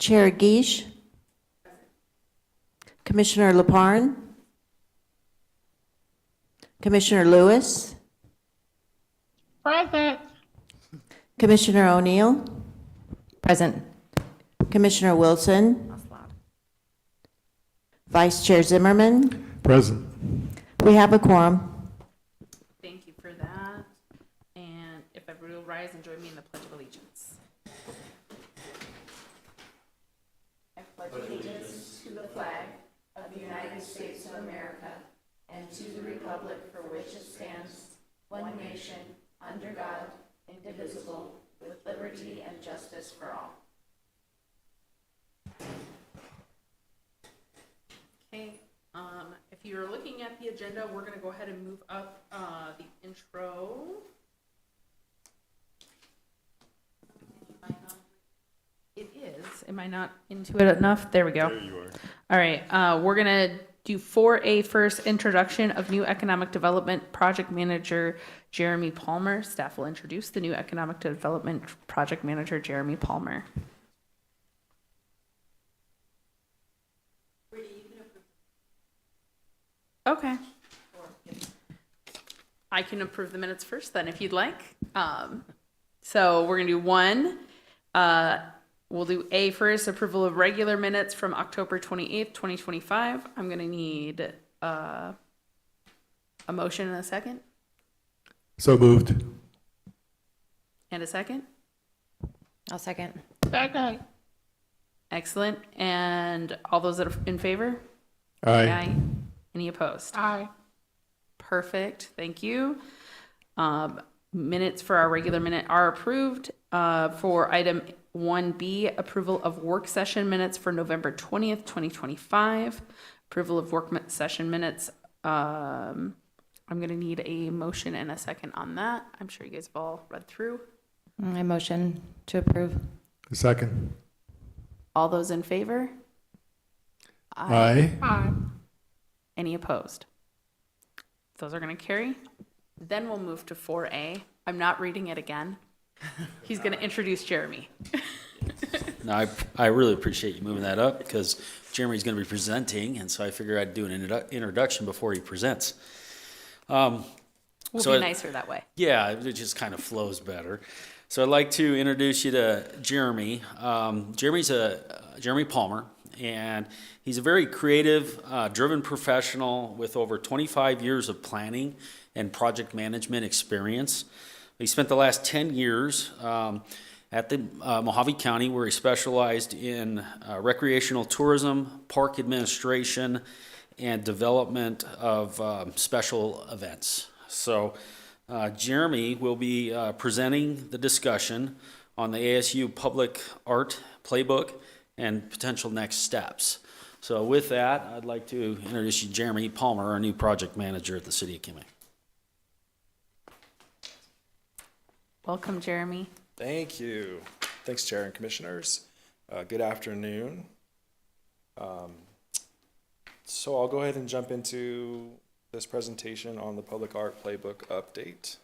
Chair Guiche, Commissioner Leparn, Commissioner Lewis, Present. Commissioner O'Neill, Present. Commissioner Wilson, Vice Chair Zimmerman. Present. We have a quorum. Thank you for that. And if everybody will rise and join me in the Pledge of Allegiance. I pledge allegiance to the flag of the United States of America and to the republic for which it stands, one nation, under God, indivisible, with liberty and justice for all. Okay, if you're looking at the agenda, we're gonna go ahead and move up, the intro. It is, am I not into it enough? There we go. There you are. All right, we're gonna do 4A first, introduction of new economic development project manager Jeremy Palmer. Staff will introduce the new economic development project manager Jeremy Palmer. Okay. I can approve the minutes first then if you'd like. So we're gonna do one. We'll do A first, approval of regular minutes from October 28th, 2025. I'm gonna need a motion and a second. So moved. And a second. I'll second. Second. Excellent. And all those that are in favor? Aye. Any opposed? Aye. Perfect. Thank you. Minutes for our regular minute are approved. For item 1B, approval of work session minutes for November 20th, 2025. Approval of work session minutes. I'm going to need a motion and a second on that. I'm sure you guys have all read through. I motion to approve. Second. All those in favor? Aye. Aye. Any opposed? Those are going to carry. Then we'll move to 4A. I'm not reading it again. He's going to introduce Jeremy. No, I really appreciate you moving that up because Jeremy's going to be presenting, and so I figured I'd do an introduction before he presents. We'll So be it- nicer that way. Yeah, it just kind of flows better. So I'd like to introduce you to Jeremy. Jeremy Palmer, and he's a very creative, driven professional with over 25 years of planning and project management experience. He spent the last 10 years at the Mojave County, where he specialized in recreational tourism, park administration, and development of special events. So Jeremy will be presenting the discussion on the ASU Public Art Playbook and potential next steps. So with that, I'd like to introduce you to Jeremy Palmer, our new project manager at the City of Kingman. Welcome, Jeremy. Thank you. Thanks, Chair and Commissioners. Good afternoon. So I'll go ahead and jump into this presentation on the Public Art Playbook update.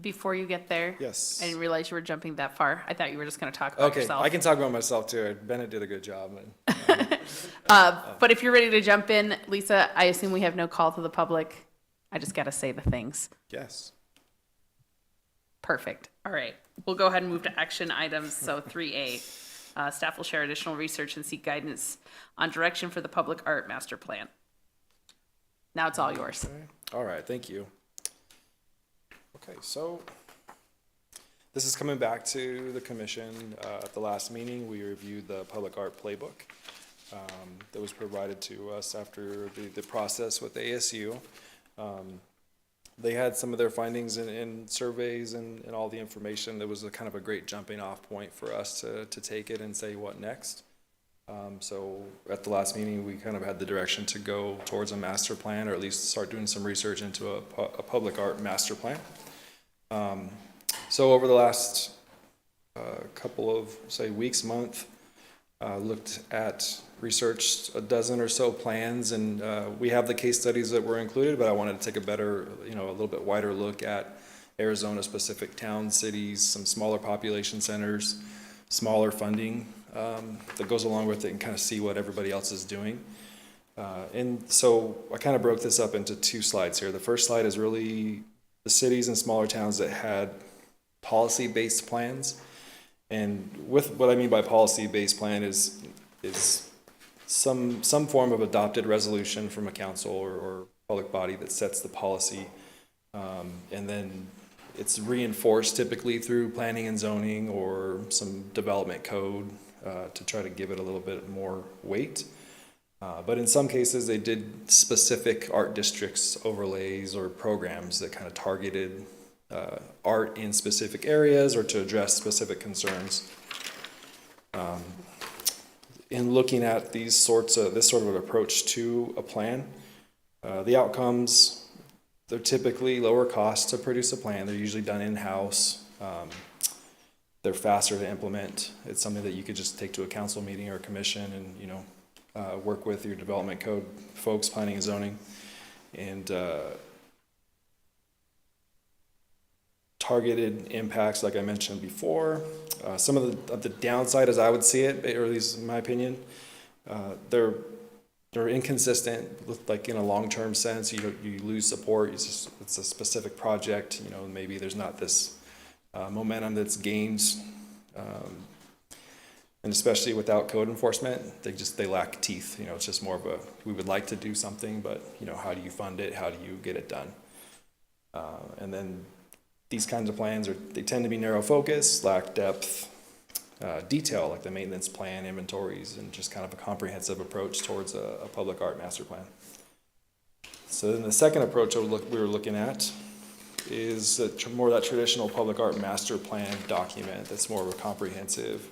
Before you get there, Yes. I didn't realize you were jumping that far. I thought you were just going to talk about Okay, yourself. I can talk about myself too. Bennett did a good job. But if you're ready to jump in, Lisa, I assume we have no call to the public. I just got to say the things. Yes. Perfect. All right. We'll go ahead and move to action items. So 3A, staff will share additional research and seek guidance on direction for the public art master plan. Now it's all yours. Okay. All right, thank you. Okay, so this is coming back to the commission. At the last meeting, we reviewed the Public Art Playbook that was provided to us after the process with ASU. They had some of their findings in surveys and all the information. That was a kind of a great jumping off point for us to take it and say what next. So at the last meeting, we kind of had the direction to go towards a master plan, or at least start doing some research into a public art master plan. So over the last couple of, say, weeks, month, looked at, researched a dozen or so plans, and we have the case studies that were included, but I wanted to take a better, a little bit wider look at Arizona-specific towns, cities, some smaller population centers, smaller funding that goes along with it and kind of see what everybody else is doing. And so I kind of broke this up into two slides here. The first slide is really the cities and smaller towns that had policy-based plans. And with what I mean by policy-based plan is some form of adopted resolution from a council or public body that sets the policy. And then it's reinforced typically through planning and zoning or some development code to try to give it a little bit more weight. But in some cases, they did specific art districts overlays or programs that kind of targeted art in specific areas or to address specific concerns. In looking at this sort of an approach to a plan, the outcomes, they're typically lower cost to produce a plan. They're usually done in-house. They're faster to implement. It's something that you could just take to a council meeting or a commission and, you know, work with your development code folks, planning and zoning, and targeted impacts, like I mentioned before. Some of the downside, as I would see it, or at least in my opinion, they're inconsistent. Like in a long-term sense, you lose support. It's a specific project. You know, maybe there's not this momentum that's gained. And especially without code enforcement, they lack teeth. You know, it's just more of a, we would like to do something, but, you know, how do you fund it? How do you get it done? And then these kinds of plans they tend to be narrow focus, lack depth, detail, like the maintenance plan, inventories, and just kind of a comprehensive approach towards a public art master plan. So then the second approach we were looking at is more of that traditional public art master plan document that's more of a comprehensive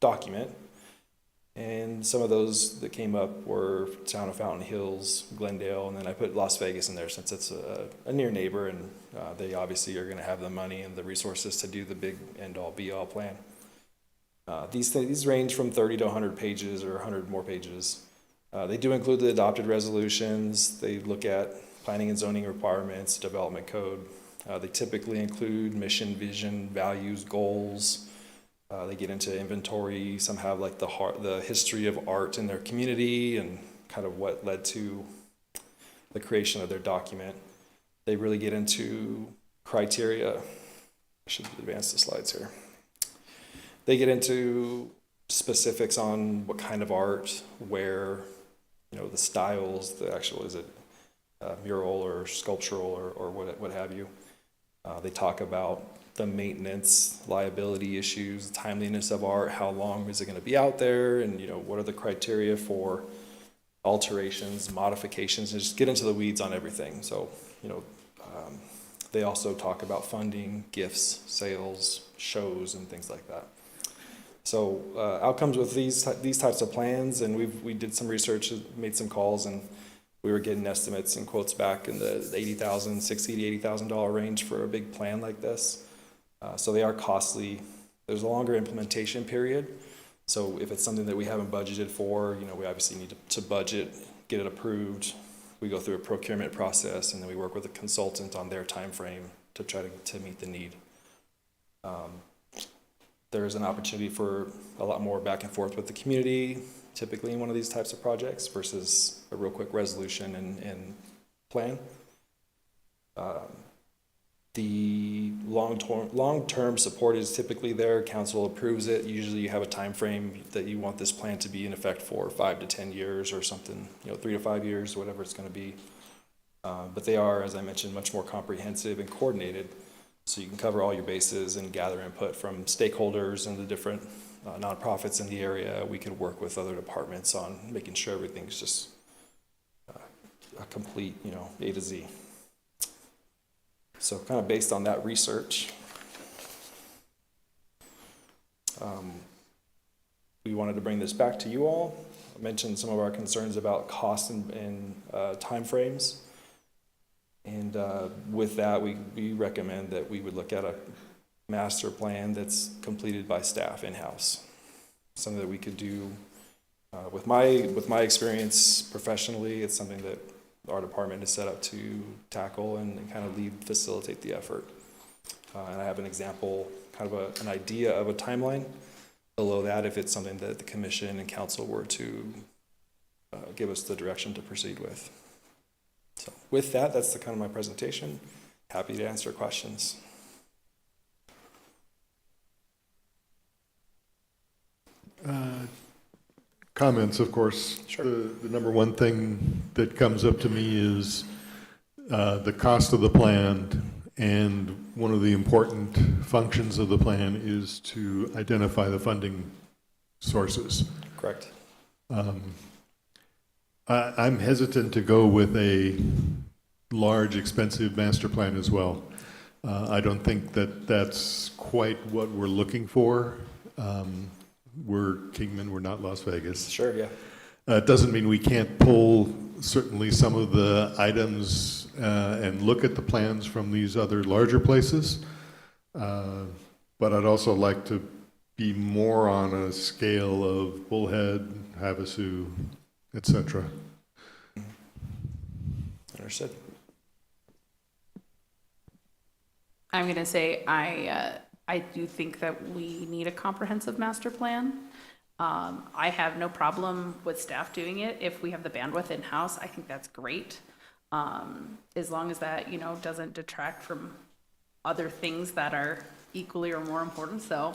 document. And some of those that came up were town of Fountain Hills, Glendale, and then I put Las Vegas in there since it's a near neighbor, and they obviously are going to have the money and the resources to do the big end-all be-all plan. These range from 30 to 100 pages or 100 more pages. They do include the adopted resolutions. They look at planning and zoning requirements, development code. They typically include mission, vision, values, goals. They get into inventory. Some have like the history of art in their community and kind of what led to the creation of their document. They really get into criteria. I should advance the slides here. They get into specifics on what kind of art, where, you know, the styles, the actual, is it mural or sculptural or what have you. They talk about the maintenance, liability issues, timeliness of art, how long is it going to be out there, and, you know, what are the criteria for alterations, modifications, and just get into the weeds on everything. So, you know, they also talk about funding, gifts, sales, shows, and things like that. So outcomes with these types of plans, and we did some research, made some calls, and we were getting estimates and quotes back in the $80,000, $60,000 to $80,000 range for a big plan like this. So they are costly. There's a longer implementation period. So if it's something that we haven't budgeted for, you know, we obviously need to budget, get it approved. We go through a procurement process, and then we work with a consultant on their time frame to try to meet the need. There is an opportunity for a lot more back and forth with the community, typically in one of these types of projects, versus a real quick resolution and plan. The long-term support is typically there. Council approves it. Usually you have a time frame that you want this plan to be in effect for 5 to 10 years or something, you know, 3 to 5 years, whatever it's going to be. But they are, as I mentioned, much more comprehensive and coordinated. So you can cover all your bases and gather input from stakeholders and the different nonprofits in the area. We could work with other departments on making sure everything's just a complete, you know, A to Z. So kind of based on that research, we wanted to bring this back to you all. I mentioned some of our concerns about cost and time frames. And with that, we recommend that we would look at a master plan that's completed by staff in-house. Something that we could do with my experience professionally. It's something that our department is set up to tackle and kind of facilitate the effort. And I have an example, kind of an idea of a timeline. below that if it's something that the commission and council were to give us the direction to proceed with. So with that, that's the kind of my presentation. Happy to answer questions. Comments, of course. Sure. The number one thing that comes up to me is the cost of the plan, and one of the important functions of the plan is to identify the funding sources. Correct. I'm hesitant to go with a large, expensive master plan as well. I don't think that that's quite what we're looking for. We're Kingman, we're not Las Vegas. Sure, yeah. It doesn't mean we can't pull certainly some of the items and look at the plans from these other larger places. But I'd also like to be more on a scale of Bullhead, Havasu, etc. Understood. I'm going to say I do think that we need a comprehensive master plan. I have no problem with staff doing it. If we have the bandwidth in-house, I think that's great. As long as that, doesn't detract from other things that are equally or more important. So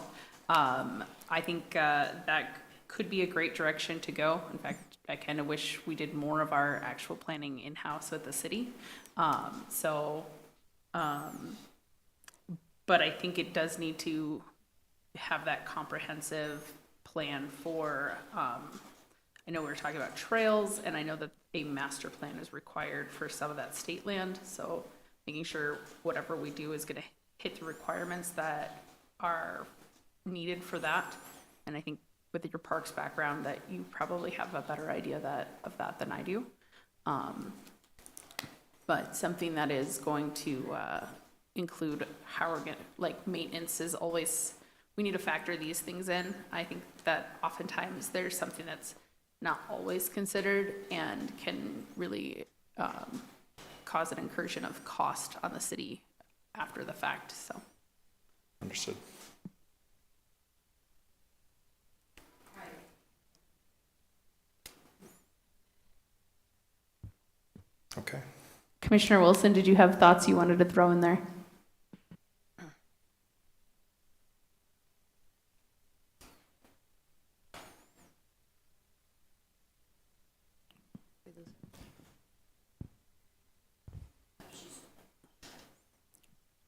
I think that could be a great direction to go. In fact, I kind of wish we did more of our actual planning in-house with the city. But I think it does need to have that comprehensive plan for, I know we were talking about trails, and I know that a master plan is required for some of that state land. So making sure whatever we do is going to hit the requirements that are needed for that. And I think with your parks background that you probably have a better idea of that than I do. But something that is going to include how we're going to, like, maintenance is always, we need to factor these things in. I think that oftentimes there's something that's not always considered and can really cause an incursion of cost on the city after the fact, so. Understood. Okay. Commissioner Wilson, did you have thoughts you wanted to throw in there?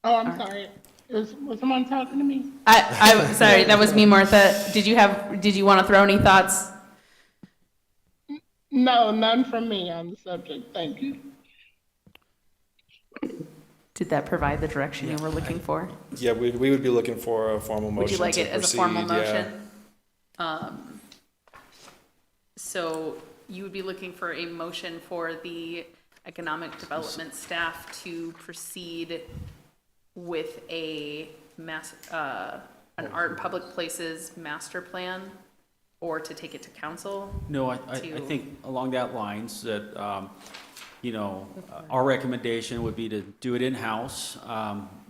Oh, I'm sorry. Was someone talking to me? I'm sorry, that was me, Martha. Did you want to throw any thoughts? No, none from me on the subject. Thank you. Did that provide the direction you were looking for? Yeah, we would be looking for a formal motion. Would you like to it as a formal proceed, yeah. motion? So you would be looking for a motion for the economic development staff to proceed with an art and public places master plan, or to take it to council? No, I think along that lines that, our recommendation would be to do it in-house.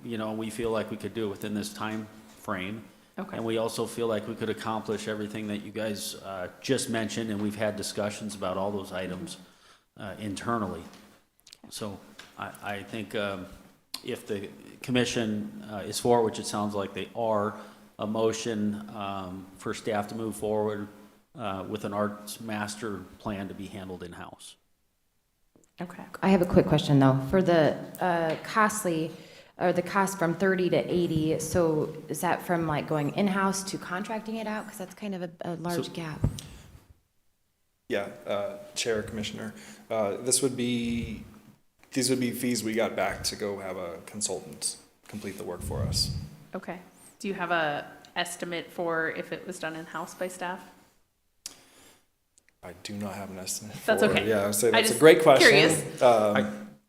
We feel like we could do it within this time frame. Okay. And we also feel like we could accomplish everything that you guys just mentioned, and we've had discussions about all those items internally. So I think if the commission is for, which it sounds like they are, a motion for staff to move forward with an arts master plan to be handled in-house. Okay. I have a quick question, though. For the the cost from 30 to 80, so is that from like going in-house to contracting it out? Because that's kind of a large gap. Yeah, Chair, Commissioner, these would be fees we got back to go have a consultant complete the work for us. Okay. Do you have a estimate for if it was done in-house by staff? I do not have an estimate. That's okay. Yeah, I would say I that's a just great question. curious.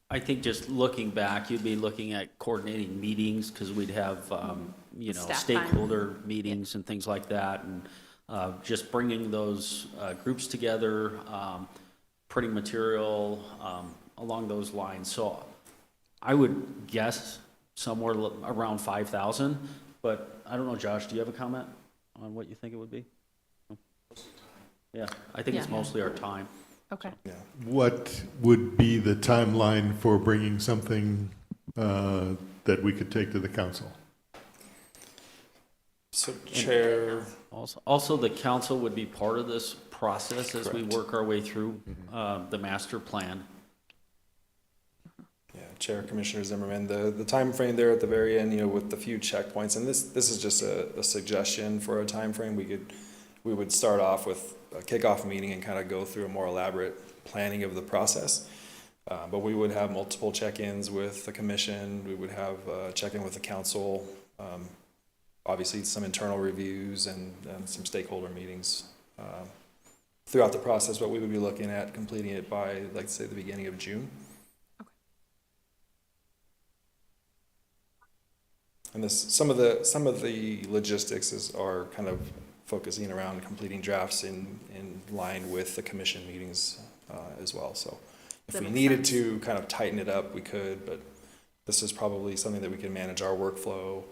I think just looking back, you'd be looking at coordinating meetings, because we'd have, Staff time. stakeholder meetings and things like that, and just bringing those groups together, printing material along those lines. So I would guess somewhere around 5,000, but I don't know, Josh, do you have a comment on what you think it would be? No? Yeah, I think it's Yeah. mostly our time. Okay. Yeah. What would be the timeline for bringing something that we could take to the council? So Chair, Also, the council would be part of this process as we Correct. work our way through the master plan. yeah, Chair Commissioner Zimmerman, the time frame there at the very end, you know, with the few checkpoints, and this is just a suggestion for a time frame. We would start off with a kickoff meeting and kind of go through a more elaborate planning of the process. But we would have multiple check-ins with the commission. We would have check-in with the council. Obviously, some internal reviews and some stakeholder meetings throughout the process. But we would be looking at completing it by, like, say, the beginning of June. And this, some of the logistics are kind of focusing around completing drafts in line with the commission meetings as well. So if That we makes needed sense. to kind of tighten it up, we could, but this is probably something that we can manage our workflow,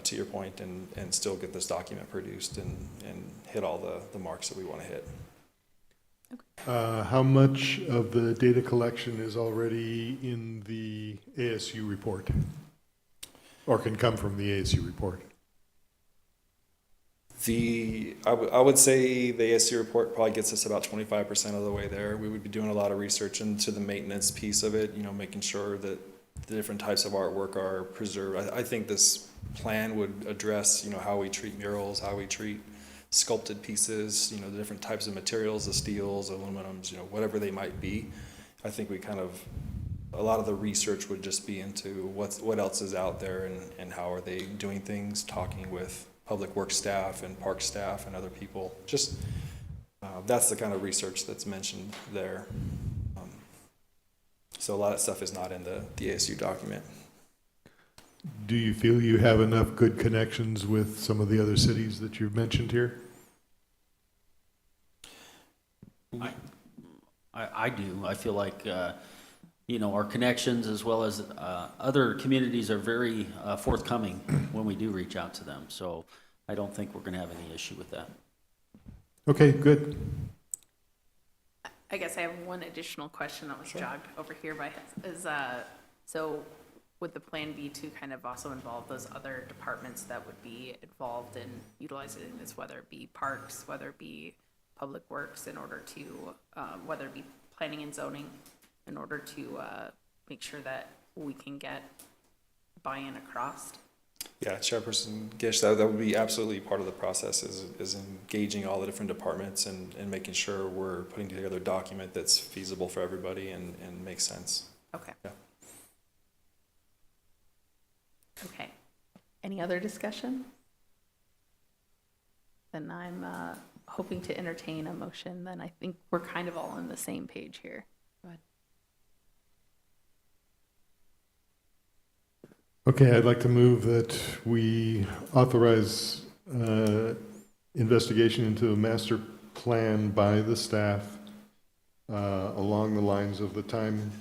to your point, and still get this document produced and hit all the marks that we want to hit. How much of the data collection is already in the ASU report? Or can come from the ASU report? I would say the ASC report probably gets us about 25% of the way there. We would be doing a lot of research into the maintenance piece of it, you know, making sure that the different types of artwork are preserved. I think this plan would address, you know, how we treat murals, how we treat sculpted pieces, you know, the different types of materials, the steels, aluminums, you know, whatever they might be. I think a lot of the research would just be into what else is out there and how are they doing things, talking with public works staff and park staff and other people. Just, that's the kind of research that's mentioned there. So a lot of stuff is not in the ASU document. Do you feel you have enough good connections with some of the other cities that you've mentioned here? I do. I feel like, you know, our connections as well as other communities are very forthcoming when we do reach out to them. So I don't think we're going to have any issue with that. Okay, good. I guess I have one additional question that was jogged over here by, so would the plan be to kind of also involve those other departments that would be involved in utilizing this, whether it be parks, whether it be public works, in order to, whether it be planning and zoning, in order to make sure that we can get buy-in across? Yeah, Chairperson Gish, that would be absolutely part of the process, is engaging all the different departments and making sure we're putting together a document that's feasible for everybody and makes sense. Okay. Yeah. Okay. Any other discussion? Then I'm hoping to entertain a motion. Then I think we're kind of all on the same page here. Okay, I'd like to move that we authorize investigation into a master plan by the staff along the lines of the time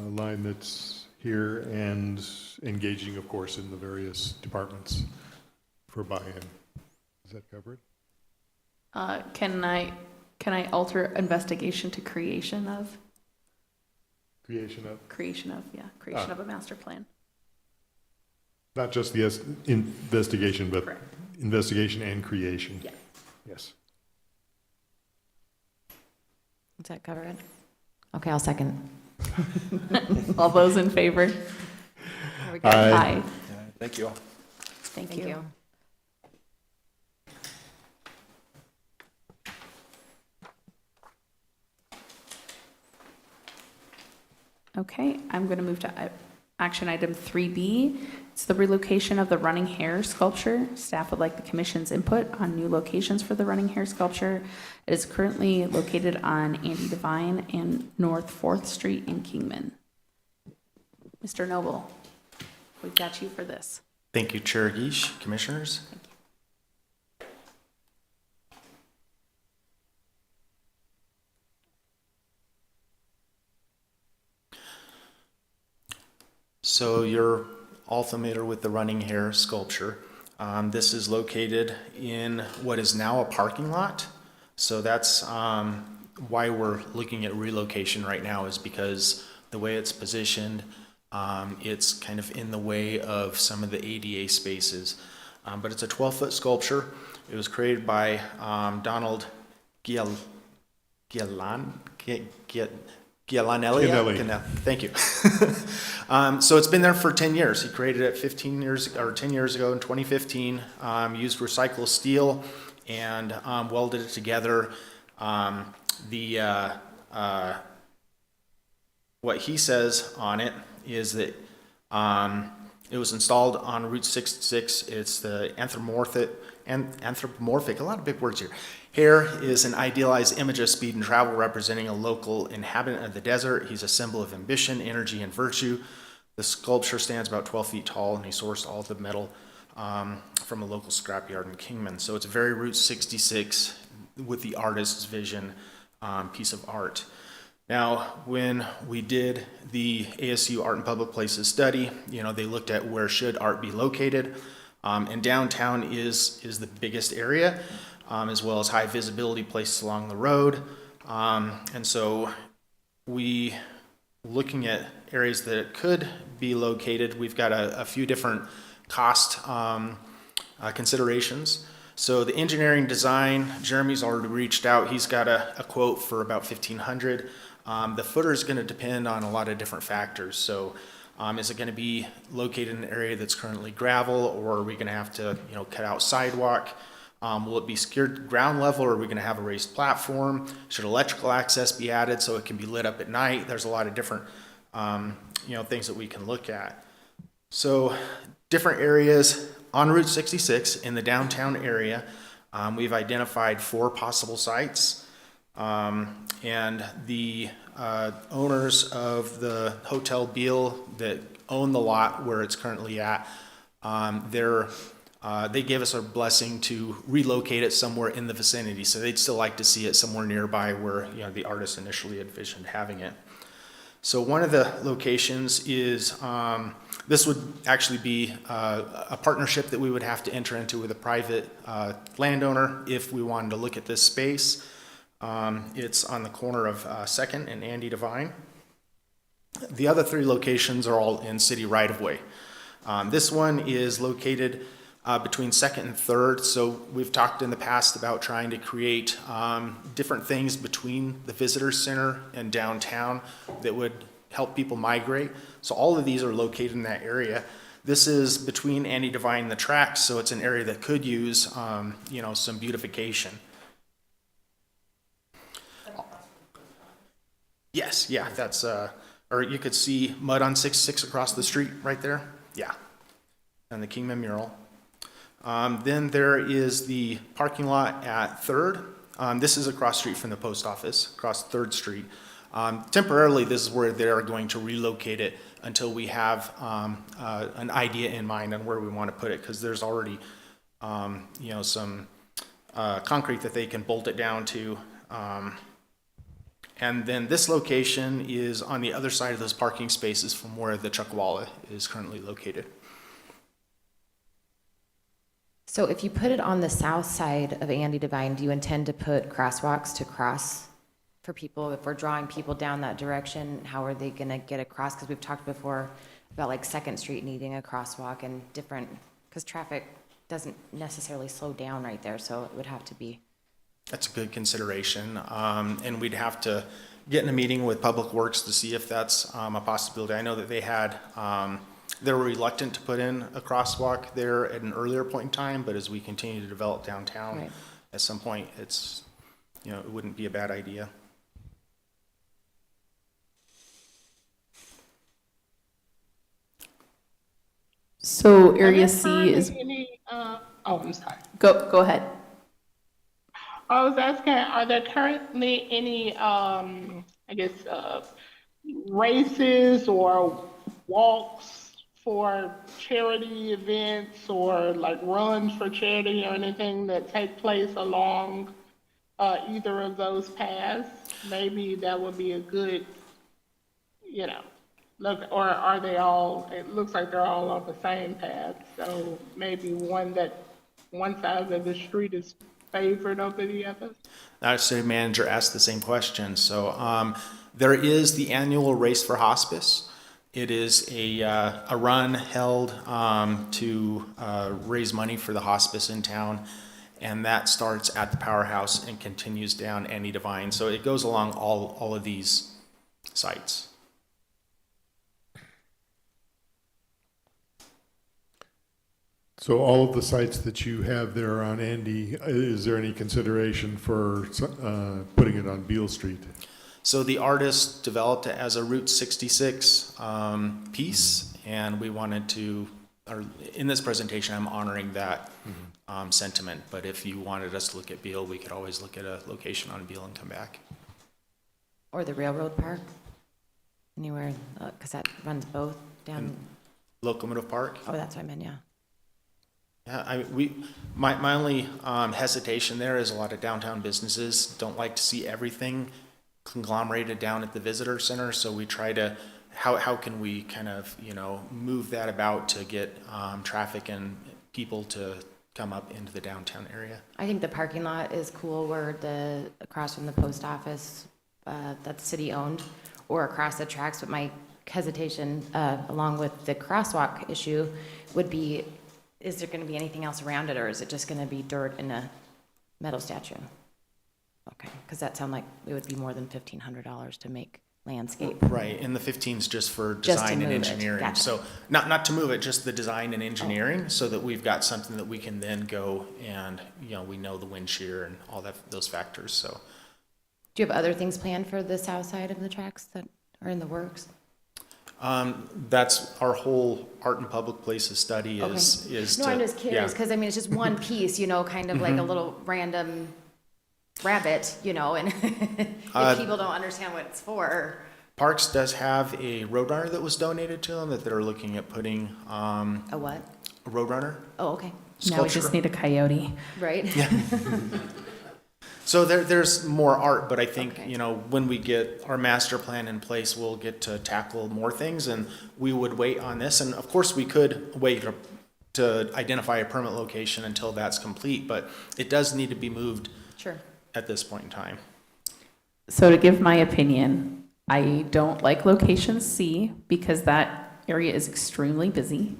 line that's here and engaging, of course, in the various departments for buy-in. Does that cover it? Can I alter investigation to creation of? Creation of, Creation of a master plan. not just the investigation, but Correct. investigation and creation. Yeah. Yes. Does that cover it? Okay, I'll second. All those in favor? Are we good? Aye. Yeah, thank you all. Thank you. Okay, I'm going to move to action item 3B. It's the relocation of the running hare sculpture. Staff would like the commission's input on new locations for the running hare sculpture. It is currently located on Andy Devine and North 4th Street in Kingman. Mr. Noble, we've got you for this. Thank you, Chair Gish, Commissioners. So you're all familiar with the running hare sculpture. This is located in what is now a parking lot. So that's why we're looking at relocation right now, is because the way it's positioned, it's kind of in the way of some of the ADA spaces. But it's a 12-foot sculpture. It was created by Donald Gialanelli. Gianelli. Thank you. So it's been there for 10 years. He created it 10 years ago in 2015, used recycled steel and welded it together. What he says on it is that it was installed on Route 66. It's the anthropomorphic, a lot of big words here. Hare is an idealized image of speed and travel, representing a local inhabitant of the desert. He's a symbol of ambition, energy, and virtue. The sculpture stands about 12 feet tall, and he sourced all the metal from a local scrapyard in Kingman. So it's a very Route 66 with the artist's vision piece of art. Now, when we did the ASU Art in Public Places study, they looked at where should art be located, and downtown is the biggest area, as well as high visibility places along the road. And so we, looking at areas that it could be located, we've got a few different cost considerations. So the engineering design, Jeremy's already reached out. He's got a quote for about $1,500. The footer is going to depend on a lot of different factors. So is it going to be located in an area that's currently gravel, or are we going to have to cut out sidewalk? Will it be secured ground level, or are we going to have a raised platform? Should electrical access be added so it can be lit up at night? There's a lot of different things that we can look at. So different areas on Route 66 in the downtown area, we've identified 4 possible sites. And the owners of the Hotel Beale that own the lot where it's currently at, they gave us a blessing to relocate it somewhere in the vicinity. So they'd still like to see it somewhere nearby where the artist initially envisioned having it. So one of the locations is, this would actually be a partnership that we would have to enter into with a private landowner if we wanted to look at this space. It's on the corner of 2nd and Andy Devine. The other 3 locations are all in city right-of-way. This one is located between 2nd and 3rd. So we've talked in the past about trying to create different things between the visitor center and downtown that would help people migrate. So all of these are located in that area. This is between Andy Devine and the tracks, so it's an area that could use some beautification. Yes, yeah, that's, or you could see mud on 66 across the street right there. Yeah, and the Kingman mural. Then there is the parking lot at 3rd. This is across the street from the post office, across 3rd Street. Temporarily, this is where they're going to relocate it until we have an idea in mind on where we want to put it, because there's already, some concrete that they can bolt it down to. And then this location is on the other side of those parking spaces from where the Chuckwalla is currently located. So if you put it on the south side of Andy Devine, do you intend to put crosswalks to cross for people? If we're drawing people down that direction, how are they going to get across? Because we've talked before about like 2nd Street needing a crosswalk and different, because traffic doesn't necessarily slow down right there, so it would have to be. That's a good consideration, and we'd have to get in a meeting with Public Works to see if that's a possibility. I know that they were reluctant to put in a crosswalk there at an earlier point in time, but as we continue to develop downtown, Right. At some point, it wouldn't be a bad idea. So Are Area there C currently is, I'm sorry. go ahead. I was asking, are there currently any, races or walks for charity events or like runs for charity or anything that take place along either of those paths? Maybe that would be a good, Look, or are they all, it looks like they're all on the same path, so maybe one side of the street is favored over the others? Our city manager asked the same question. So there is the annual Race for Hospice. It is a run held to raise money for the hospice in town, and that starts at the powerhouse and continues down Andy Devine. So it goes along all of these sites. So all of the sites that you have there on Andy, is there any consideration for putting it on Beale Street? So the artist developed it as a Route 66 piece, and we wanted to, or in this presentation, I'm honoring that sentiment. But if you wanted us to look at Beale, we could always look at a location on Beale and come back. Or the railroad park, anywhere, because that runs both down, Locomotive Park. oh, that's what I meant, yeah. Yeah, my only hesitation there is a lot of downtown businesses don't like to see everything conglomerated down at the visitor center. So we try to, how can we kind of, move that about to get traffic and people to come up into the downtown area? I think the parking lot is cool where across from the post office, that's city owned, or across the tracks. But my hesitation, along with the crosswalk issue, would be, is there gonna be anything else around it, or is it just gonna be dirt and a metal statue? Okay, because that sounds like it would be more than $1,500 to make landscape. Right, and the 15's just for Just to design and move it. engineering. Gotcha. So not to move it, just the design and engineering, so that we've got something that we can then go and, we know the wind shear and all those factors, so. Do you have other things planned for the south side of the tracks that are in the works? That's our whole art and public places study is No, to, I'm just curious, yeah. because I mean, it's just one piece, kind of like a little random rabbit, and if people don't understand what it's for. Parks does have a Roadrunner that was donated to them that they're looking at putting, A what? a Roadrunner Oh, okay, Now we sculpture. just need a coyote. right? So there's more art, but I think, Okay. when we get our master plan in place, we'll get to tackle more things, and we would wait on this. And of course, we could wait to identify a permanent location until that's complete, but it does need to be moved Sure. at this point in time. So to give my opinion, I don't like location C because that area is extremely busy.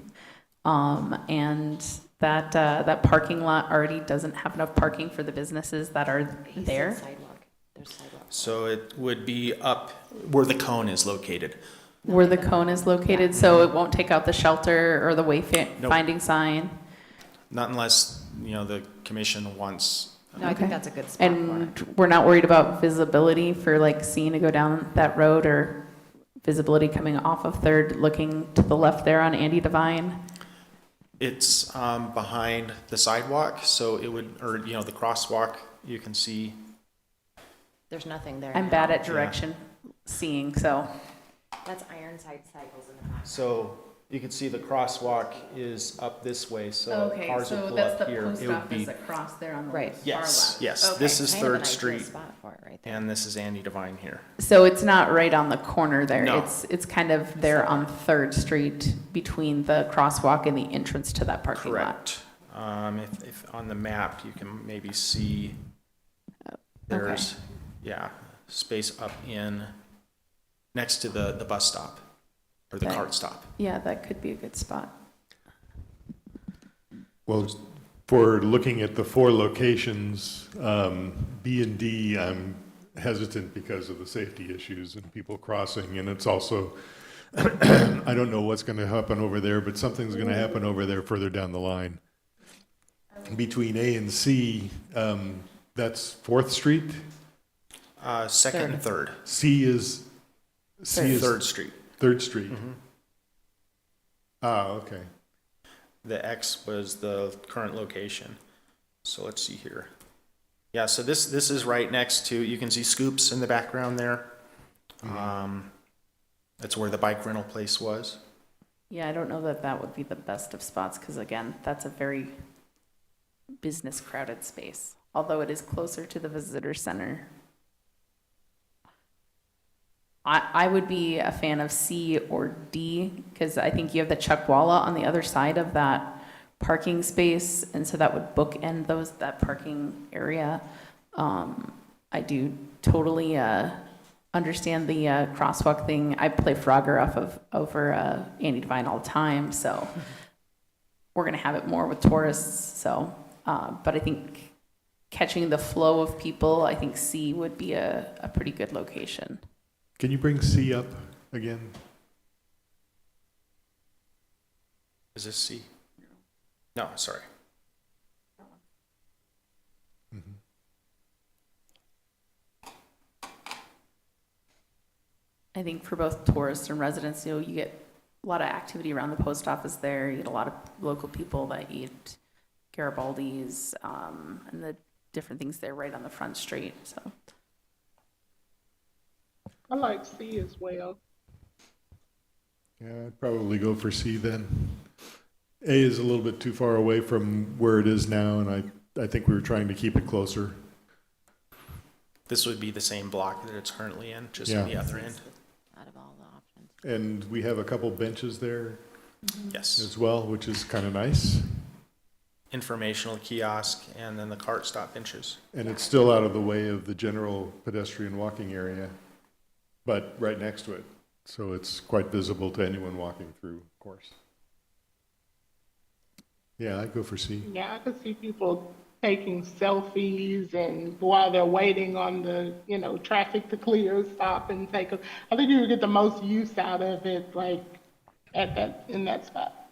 And that parking lot already doesn't have enough parking for the businesses that are He said there. sidewalk. There's sidewalks. So it would be up where the cone is located. Where the cone is located, so it won't take out the shelter or the Nope. wayfinding sign. Not unless, the commission wants, No, I Okay. think that's a good spot for it. And we're not worried about visibility for like seeing to go down that road, or visibility coming off of Third, looking to the left there on Andy Devine. it's behind the sidewalk, so it would, or, the crosswalk, you can see. There's nothing there I'm now. bad at direction seeing, so. That's Ironside Cycles in the back. So you can see the crosswalk is up this way, so cars would pull up here. It would be, across there on the Right. yes, yes, this is Kind of an Third ideal Street, spot for it right there. and this is Andy Devine here. So it's not right on the corner there. No. It's kind of there on Third Street between the crosswalk and the entrance to that parking lot. Correct. If on the map, you can maybe see there's, space up in, next to the bus stop, or the Okay. cart stop. Yeah, that could be a good spot. Well, for looking at the 4 locations, B and D, I'm hesitant because of the safety issues and people crossing, and it's also, I don't know what's gonna happen over there, but something's gonna happen over there further down the line. Between A and C, that's 4th Street? Second and Third. C is Third Street. 3rd Street. Ah, okay. The X was the current location. So let's see here. Yeah, so this is right next to, you can see Scoops in the background there. That's where the bike rental place was. Yeah, I don't know that that would be the best of spots, because again, that's a very business crowded space, although it is closer to the visitor center. I would be a fan of C or D, because I think you have the chuckwalla on the other side of that parking space, and so that would bookend that parking area. I do totally understand the crosswalk thing. I play Frogger over Andy Devine all the time, so we're gonna have it more with tourists. So, but I think catching the flow of people, I think C would be a pretty good location. Can you bring C up again? Is this C? No, sorry. I think for both tourists and residents, you get a lot of activity around the post office there. You get a lot of local people that eat Garibaldi's, and the different things there right on the front street, so. I like C as well. Yeah, I'd probably go for C then. A is a little bit too far away from where it is now, and I think we were trying to keep it closer. This would be the same block that it's currently in, just Yeah. on the other end. Out of all the options. And we have a couple benches there Yes. as well, which is kind of nice. Informational kiosk and then the cart stop benches. And it's still out of the way of the general pedestrian walking area, but right next to it. So it's quite visible to anyone walking through, of course. Yeah, I'd go for C. Yeah, I could see people taking selfies and while they're waiting on the, traffic to clear, stop and take I think you would get the most use out of it, like, in that spot.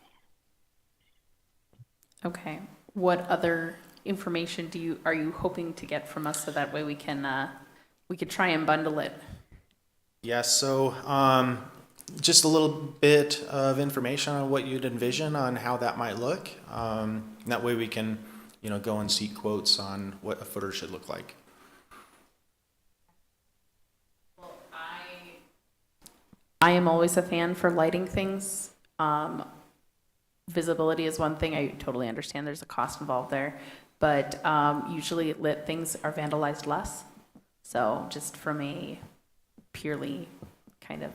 Okay, what other information are you hoping to get from us so that way we could try and bundle it? Yes, so just a little bit of information on what you'd envision on how that might look. That way we can, go and seek quotes on what a footer should look like. Well, I am always a fan for lighting things. Visibility is one thing. I totally understand there's a cost involved there, but usually lit things are vandalized less. So just from a purely kind of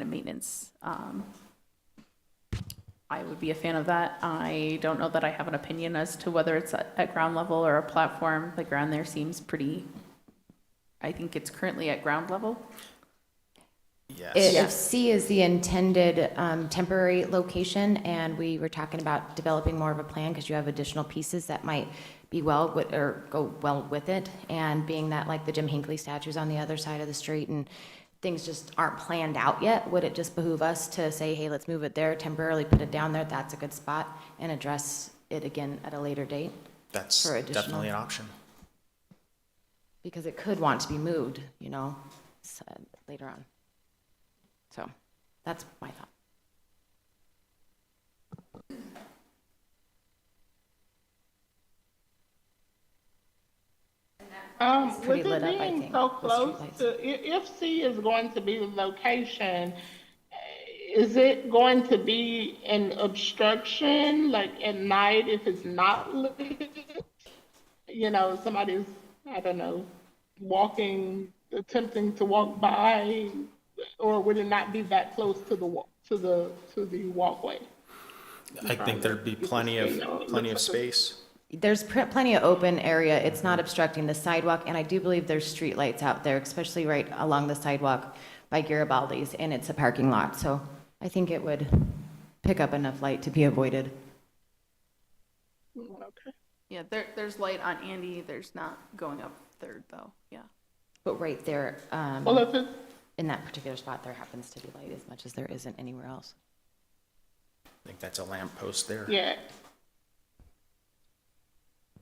maintenance, I would be a fan of that. I don't know that I have an opinion as to whether it's at ground level or a platform. The ground there seems pretty, I think it's currently at ground level. Yes. If C is the intended temporary location, and we were talking about developing more of a plan because you have additional pieces that might be go well with it, and being that like the Jim Hinckley statue's on the other side of the street and things just aren't planned out yet, would it just behoove us to say, hey, let's move it there, temporarily put it down there, that's a good spot, and address it again at a later date? That's For additional- definitely an option. Because it could want to be moved, later on. So that's my thought. pretty With it lit up, I being think, so with close streetlights. if C is going to be the location, is it going to be an obstruction, like at night if it's not lit? Somebody's, I don't know, attempting to walk by, or would it not be that close to the walkway? I think there'd be plenty of space. There's plenty of open area. It's not obstructing the sidewalk, and I do believe there's streetlights out there, especially right along the sidewalk by Garibaldi's, and it's a parking lot. So I think it would pick up enough light to be avoided. Okay. Yeah, there's light on Andy. There's not going up Third though. Yeah. But right there, Well, if it's in that particular spot, there happens to be light as much as there isn't anywhere else. I think that's a lamp post there. Yeah.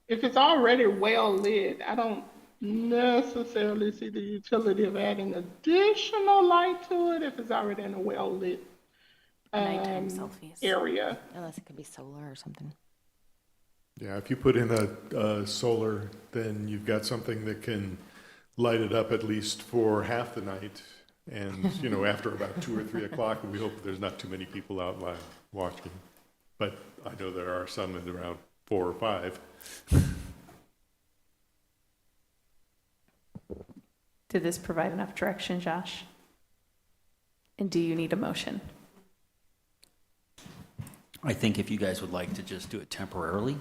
If it's already well lit, I don't necessarily see the utility of adding additional light to it if it's already in a well lit Nighttime selfies. area. Unless it could be solar or something. Yeah, if you put in a solar, then you've got something that can light it up at least for half the night. And, after about 2 or 3 o'clock, we hope there's not too many people out watching. But I know there are some at around 4 or 5. Did this provide enough direction, Josh? And do you need a motion? I think if you guys would like to just do it temporarily,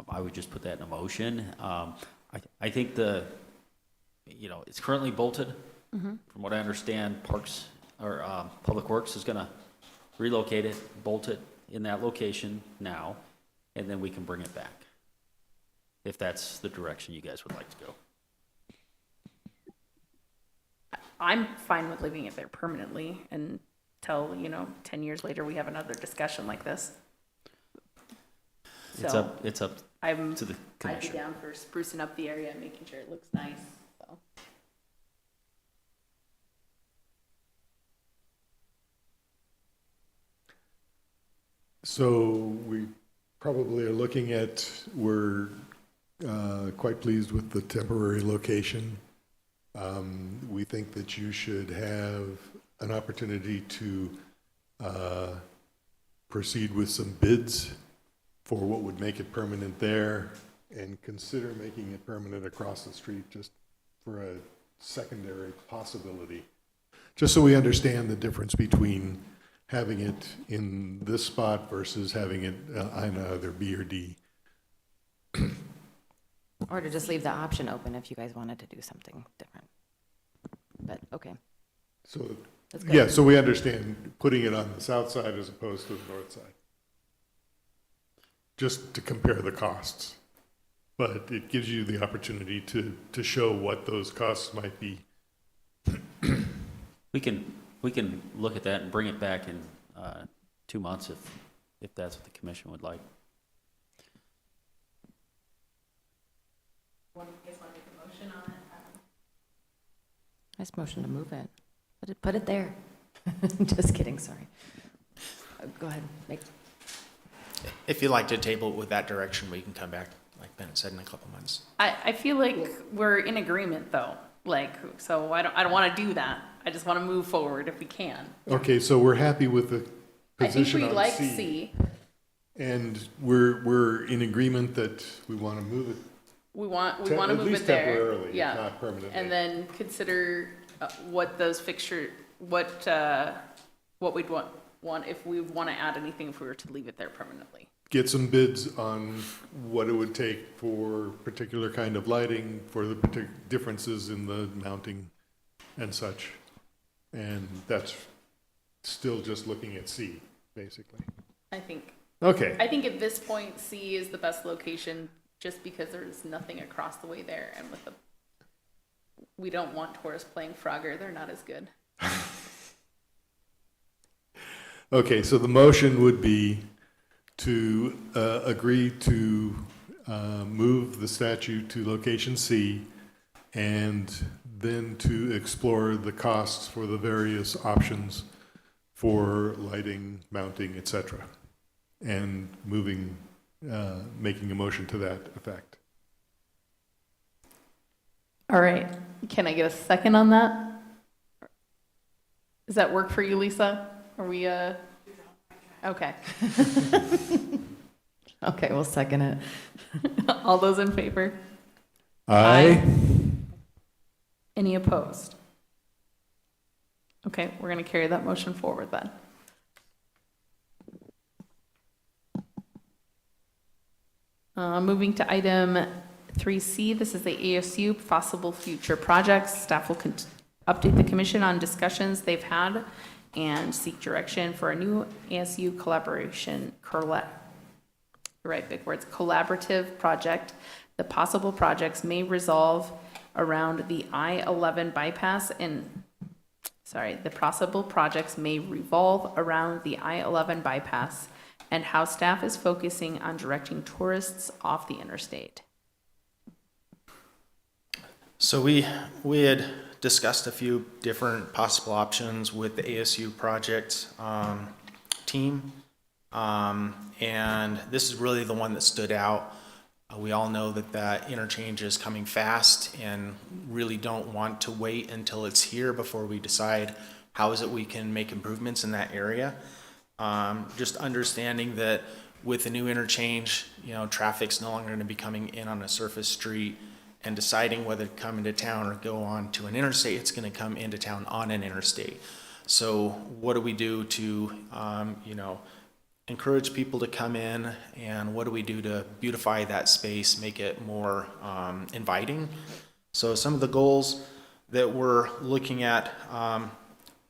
I would just put that in a motion. I think it's currently bolted. From what I understand, Parks or Public Works is gonna relocate it, bolt it in that location now, and then we can bring it back. If that's the direction you guys would like to go. I'm fine with leaving it there permanently until, 10 years later, we have another discussion like this. So It's up I'm, to the I'd be commission. down for sprucing up the area and making sure it looks nice, so. So we probably are looking at, we're quite pleased with the temporary location. We think that you should have an opportunity to proceed with some bids for what would make it permanent there, and consider making it permanent across the street just for a secondary possibility. Just so we understand the difference between having it in this spot versus having it on either B or D. Or to just leave the option open if you guys wanted to do something different. But, okay. So, That's good. yeah, so we understand putting it on the south side as opposed to the north side. Just to compare the costs. But it gives you the opportunity to show what those costs might be. We can look at that and bring it back in 2 months if that's what the commission would like. You guys want to make a motion on it? Nice motion to move it. Put it there. Just kidding, sorry. Go ahead, If you'd like to table it with that direction, we can come back, like Bennett said, in a couple months. I feel like we're in agreement though, so I don't want to do that. I just want to move forward if we can. Okay, so we're happy with the I think position we on like C. C. And we're in agreement that we want to move it. We want to At move least it there. temporarily, if Yeah. not permanently. And then consider what those what we'd want if we want to add anything if we were to leave it there permanently. Get some bids on what it would take for particular kind of lighting, for the differences in the mounting and such. And that's still just looking at C, basically. I think Okay, at this point, C is the best location just because there's nothing across the way there, and we don't want tourists playing Frogger. They're not as good. okay, so the motion would be to agree to move the statue to location C, and then to explore the costs for the various options for lighting, mounting, et cetera, and making a motion to that effect. All right. Can I get a second on that? Does that work for you, Lisa? Are we, okay. Okay, we'll second it. All those in favor? Aye. Any opposed? Okay, we're going to carry that motion forward then. Moving to item 3C, this is the ASU possible future projects. Staff will update the commission on discussions they've had and seek direction for a new ASU collaborative project. The possible projects may resolve around the I-11 bypass the possible projects may revolve around the I-11 bypass and how staff is focusing on directing tourists off the interstate. So we had discussed a few different possible options with the ASU project team. And this is really the one that stood out. We all know that interchange is coming fast and really don't want to wait until it's here before we decide how is it we can make improvements in that area. Just understanding that with the new interchange, traffic's no longer going to be coming in on a surface street, and deciding whether to come into town or go on to an interstate, it's going to come into town on an interstate. So what do we do to, encourage people to come in, and what do we do to beautify that space, make it more inviting? So some of the goals that we're looking at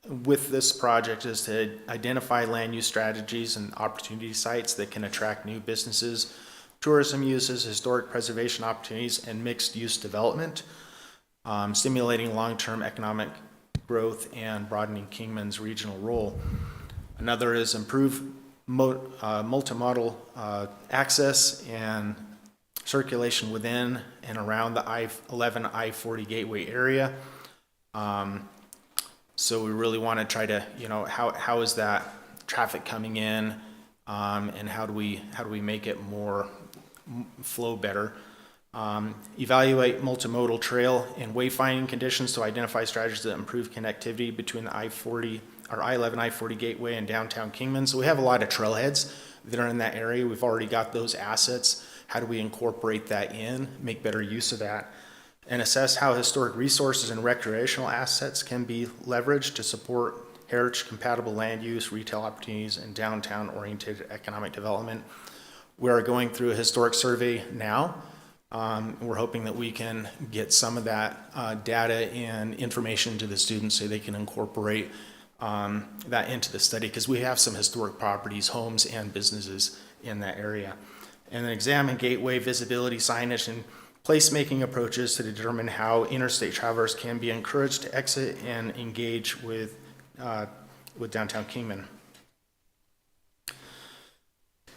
with this project is to identify land use strategies and opportunity sites that can attract new businesses, tourism uses, historic preservation opportunities, and mixed use development, stimulating long-term economic growth and broadening Kingman's regional role. Another is improve multimodal access and circulation within and around the I-11, I-40 gateway area. So we really want to try to, how is that traffic coming in, and how do we make it more flow better? Evaluate multimodal trail and wayfinding conditions to identify strategies that improve connectivity between the I-40 or I-11, I-40 gateway and downtown Kingman. So we have a lot of trailheads that are in that area. We've already got those assets. How do we incorporate that in, make better use of that, and assess how historic resources and recreational assets can be leveraged to support heritage-compatible land use, retail opportunities, and downtown-oriented economic development. We are going through a historic survey now. We're hoping that we can get some of that data and information to the students so they can incorporate that into the study, because we have some historic properties, homes, and businesses in that area. And then examine gateway visibility signage and placemaking approaches to determine how interstate travelers can be encouraged to exit and engage with downtown Kingman.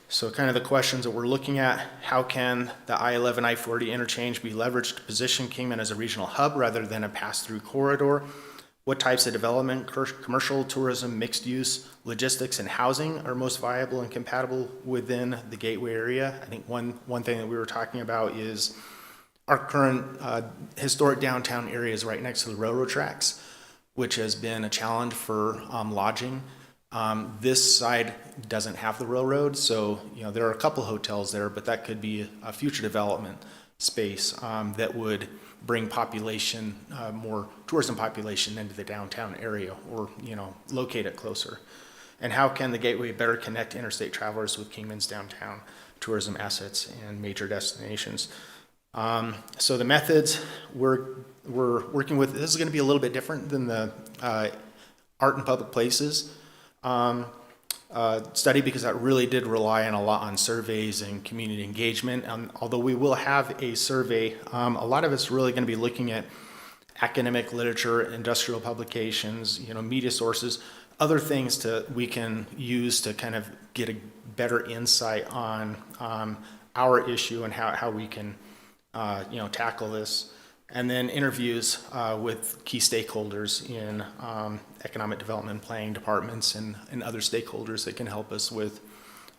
So kind of the questions that we're looking at: how can the I-11, I-40 interchange be leveraged to position Kingman as a regional hub rather than a pass-through corridor? What types of development, commercial, tourism, mixed use, logistics, and housing are most viable and compatible within the gateway area? I think one thing that we were talking about is our current historic downtown area is right next to the railroad tracks, which has been a challenge for lodging. This side doesn't have the railroad, so there are a couple hotels there, but that could be a future development space that would bring population, more tourism population into the downtown area, or locate it closer. And how can the gateway better connect interstate travelers with Kingman's downtown tourism assets and major destinations? So the methods we're working with, this is going to be a little bit different than the art and public places study, because that really did rely on a lot on surveys and community engagement. Although we will have a survey, a lot of it's really going to be looking at academic literature, industrial publications, media sources, other things we can use to kind of get a better insight on our issue and how we can tackle this. And then interviews with key stakeholders in economic development planning departments and other stakeholders that can help us with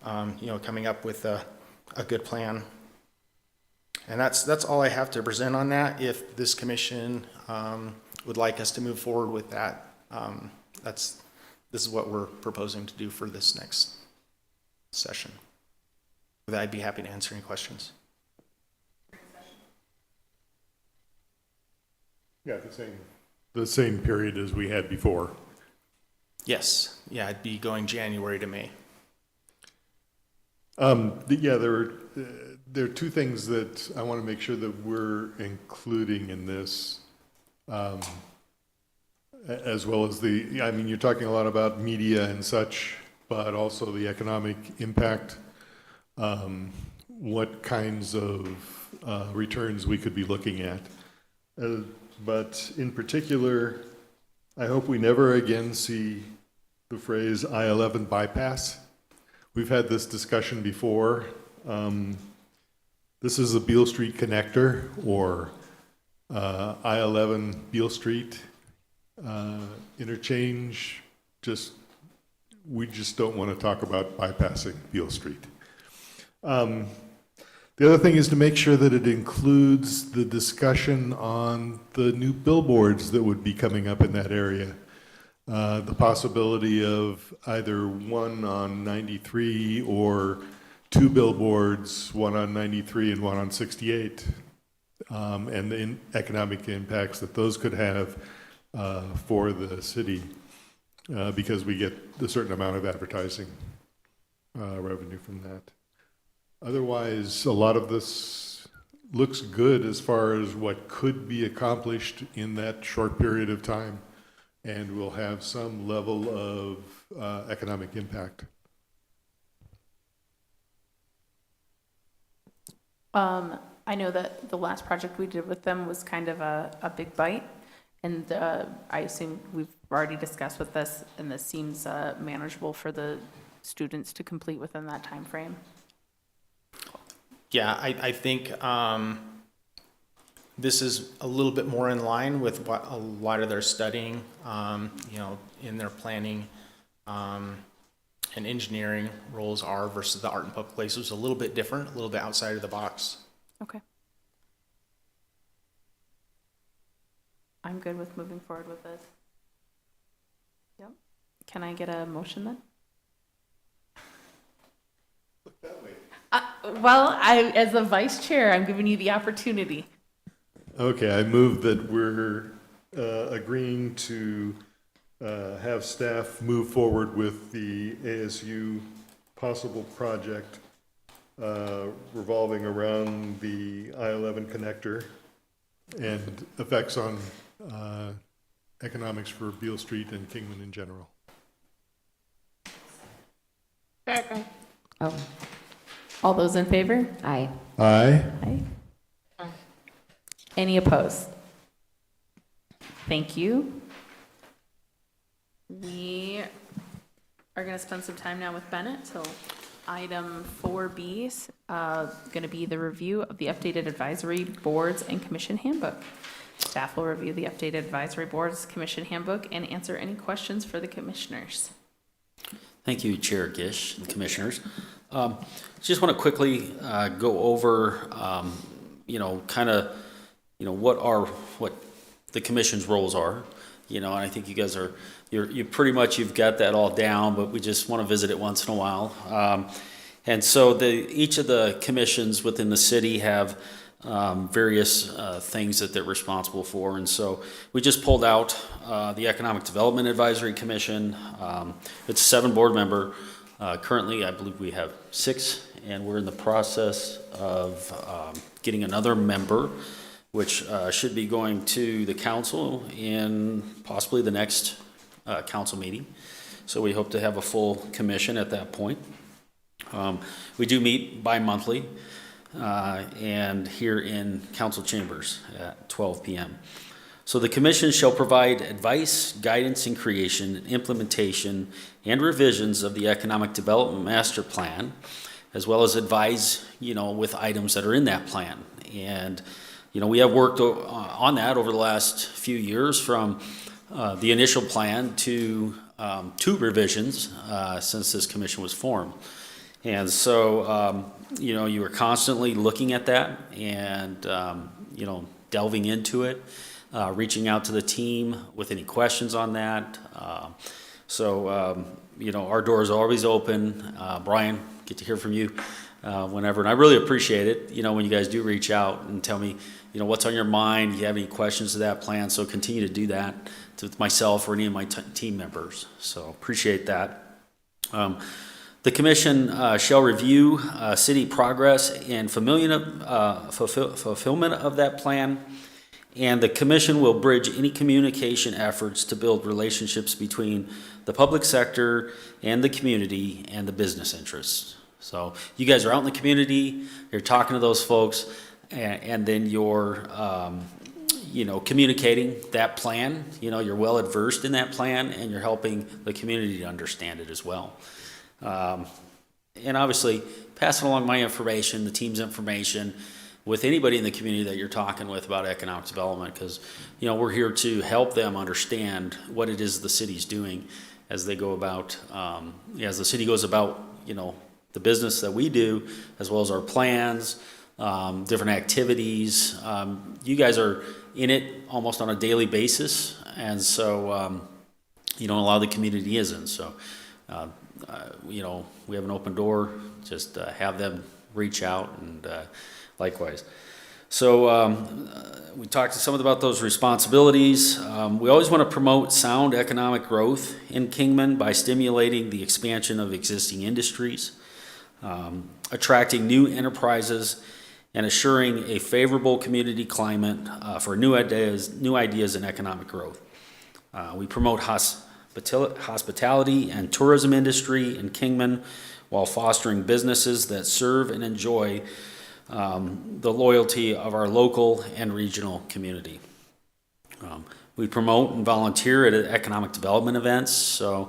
coming up with a good plan. And that's all I have to present on that. If this commission would like us to move forward with that, this is what we're proposing to do for this next session. With that, I'd be happy to answer any questions. Yeah, the same period as we had before. Yes, yeah, it'd be going January to May. There are two things that I want to make sure that we're including in this, as well as you're talking a lot about media and such, but also the economic impact, what kinds of returns we could be looking at. But in particular, I hope we never again see the phrase I-11 bypass. We've had this discussion before. This is a Beale Street connector, or I-11 Beale Street interchange. We just don't want to talk about bypassing Beale Street. The other thing is to make sure that it includes the discussion on the new billboards that would be coming up in that area. The possibility of either one on 93 or two billboards, one on 93 and one on 68, and the economic impacts that those could have for the city. because we get a certain amount of advertising revenue from that. Otherwise, a lot of this looks good as far as what could be accomplished in that short period of time, and will have some level of economic impact. I know that the last project we did with them was kind of a big bite, and I assume we've already discussed with this, and this seems manageable for the students to complete within that time frame. Yeah, I think this is a little bit more in line with what a lot of their studying, in their planning and engineering roles are versus the art and public places. A little bit different, a little bit outside of the box. Okay. I'm good with moving forward with this. Yep. Can I get a motion then? Look that way. Well, as the vice chair, I'm giving you the opportunity. Okay, I move that we're agreeing to have staff move forward with the ASU possible project revolving around the I-11 connector and effects on economics for Beale Street and Kingman in general. Second. Oh, All those in favor? aye. Aye. Aye. Any opposed? Thank you. We are going to spend some time now with Bennett. So item 4B is going to be the review of the updated advisory boards and commission handbook. Staff will review the updated advisory boards commission handbook and answer any questions for the commissioners. Thank you, Chair Gish and Commissioners. Just want to quickly go over, what the commission's roles are. And I think you guys you pretty much, you've got that all down, but we just want to visit it once in a while. And so each of the commissions within the city have various things that they're responsible for. And so we just pulled out the Economic Development Advisory Commission. It's a 7-board member. Currently, I believe we have 6, and we're in the process of getting another member, which should be going to the council in possibly the next council meeting. So we hope to have a full commission at that point. We do meet bi-monthly and here in council chambers at 12 p.m. So the commission shall provide advice, guidance in creation, implementation, and revisions of the Economic Development Master Plan, as well as advise, with items that are in that plan. And, we have worked on that over the last few years from the initial plan to 2 revisions since this commission was formed. And so, you are constantly looking at that and, delving into it. Reaching out to the team with any questions on that. Our door is always open. Brian, get to hear from you whenever. And I really appreciate it, when you guys do reach out and tell me, what's on your mind, if you have any questions to that plan. So continue to do that with myself or any of my team members. So appreciate that. The commission shall review city progress and fulfillment of that plan. And the commission will bridge any communication efforts to build relationships between the public sector and the community and the business interests. So you guys are out in the community, you're talking to those folks, and then you're, communicating that plan. You're well adversed in that plan, and you're helping the community to understand it as well. And obviously, passing along my information, the team's information, with anybody in the community that you're talking with about economic development, because we're here to help them understand what it is the city's doing as they go about, as the city goes about, the business that we do, as well as our plans, different activities. You guys are in it almost on a daily basis, and so a lot of the community isn't. So we have an open door. Just have them reach out and. Likewise. So we talked some about those responsibilities. We always want to promote sound economic growth in Kingman by stimulating the expansion of existing industries, attracting new enterprises, and assuring a favorable community climate for new ideas and economic growth. We promote hospitality and tourism industry in Kingman while fostering businesses that serve and enjoy the loyalty of our local and regional community. We promote and volunteer at economic development events. So,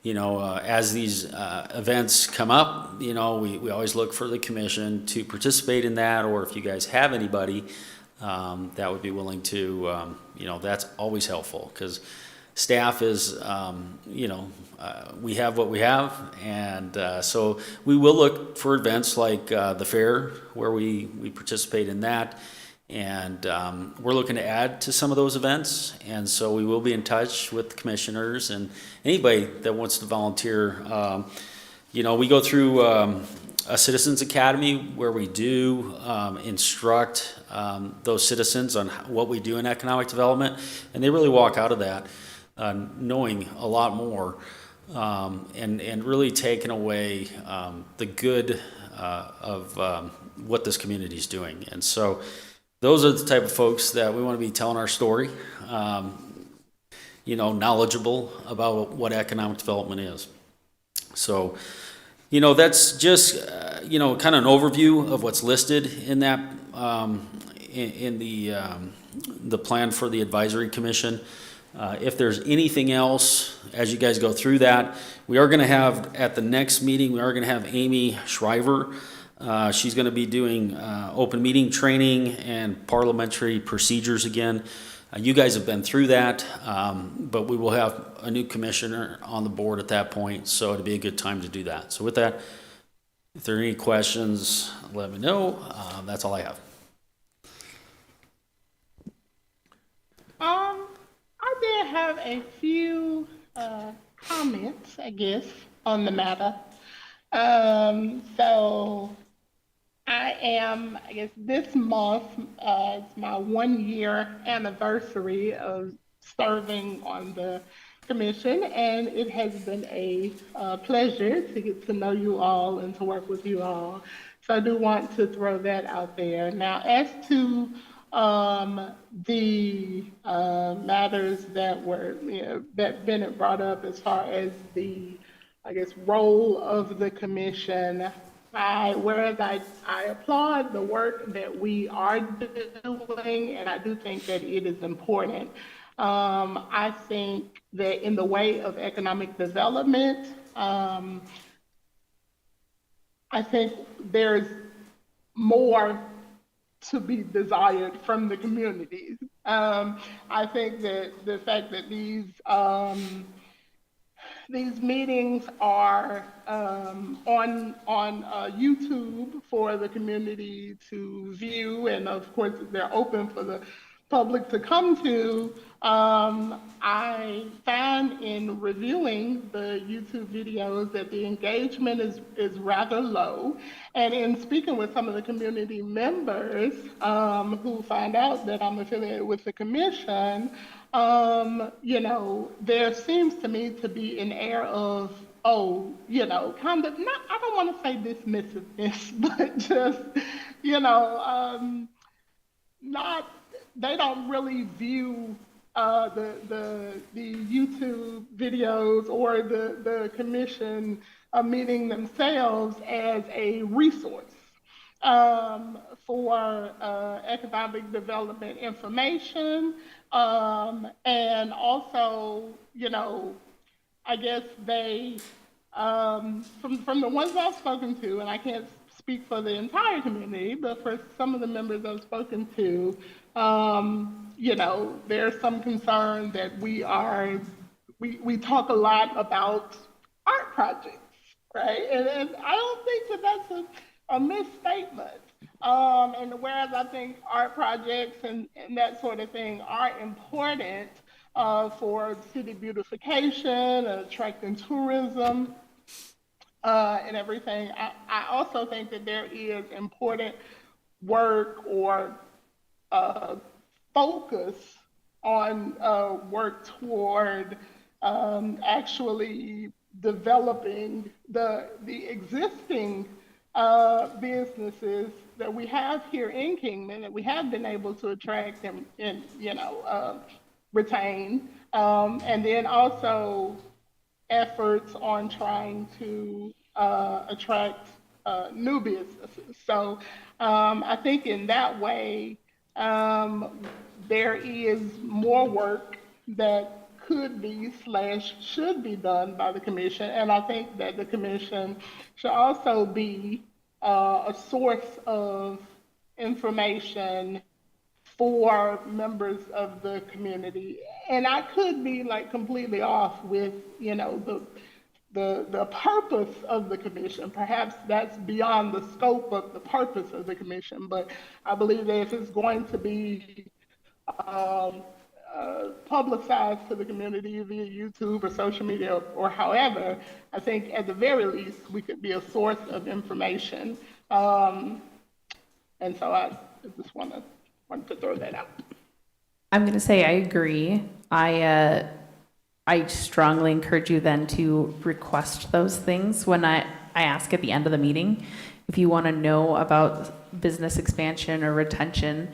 as these events come up, we always look for the commission to participate in that, or if you guys have anybody that would be willing to, that's always helpful, because staff is, we have what we have, and so we will look for events like the fair, where we participate in that, and we're looking to add to some of those events, and so we will be in touch with the commissioners and anybody that wants to volunteer. We go through a Citizens Academy where we do instruct those citizens on what we do in economic development, and they really walk out of that knowing a lot more, and really taking away the good of what this community is doing. And so those are the type of folks that we want to be telling our story, knowledgeable about what economic development is. So, that's just, kind of an overview of what's listed in that, in the plan for the advisory commission. If there's anything else, as you guys go through that, we are going to have, at the next meeting, we are going to have Amy Shriver. She's going to be doing open meeting training and parliamentary procedures again. You guys have been through that, but we will have a new commissioner on the board at that point, so it'll be a good time to do that. So with that, if there are any questions, let me know. That's all I have. I did have a few comments, I guess, on the matter. So I guess this month is my 1-year anniversary of serving on the commission, and it has been a pleasure to get to know you all and to work with you all. So I do want to throw that out there. Now, as to the matters that were, that Bennett brought up as far as the, I guess, role of the commission, whereas I applaud the work that we are doing, and I do think that it is important. I think that in the way of economic development, I think there's more to be desired from the communities. I think that the fact that these meetings are on YouTube for the community to view, and of course they're open for the public to come to. I found in reviewing the YouTube videos that the engagement is rather low. And in speaking with some of the community members who find out that I'm affiliated with the commission, there seems to me to be an air of, kind of, not, I don't want to say dismissiveness, but just, not, they don't really view the YouTube videos or the commission meeting themselves as a resource for economic development information, and also, I guess they, from the ones I've spoken to, and I can't speak for the entire community, but for some of the members I've spoken to, there's some concern that we talk a lot about art projects, right? And I don't think that that's a misstatement. And whereas I think art projects and that sort of thing are important for city beautification, attracting tourism, and everything, I also think that there is important work or focus on work toward actually developing the existing businesses that we have here in Kingman that we have been able to attract and retain, and then also efforts on trying to attract new businesses. So I think in that way, there is more work that could be / should be done by the commission. And I think that the commission should also be a source of information for members of the community. And I could be like completely off with, the purpose of the commission. Perhaps that's beyond the scope of the purpose of the commission, but I believe that if it's going to be publicized to the community via YouTube or social media or however, I think at the very least we could be a source of information. And so I just wanted to throw that out. I'm going to say I agree. I strongly encourage you then to request those things when I ask at the end of the meeting. If you want to know about business expansion or retention,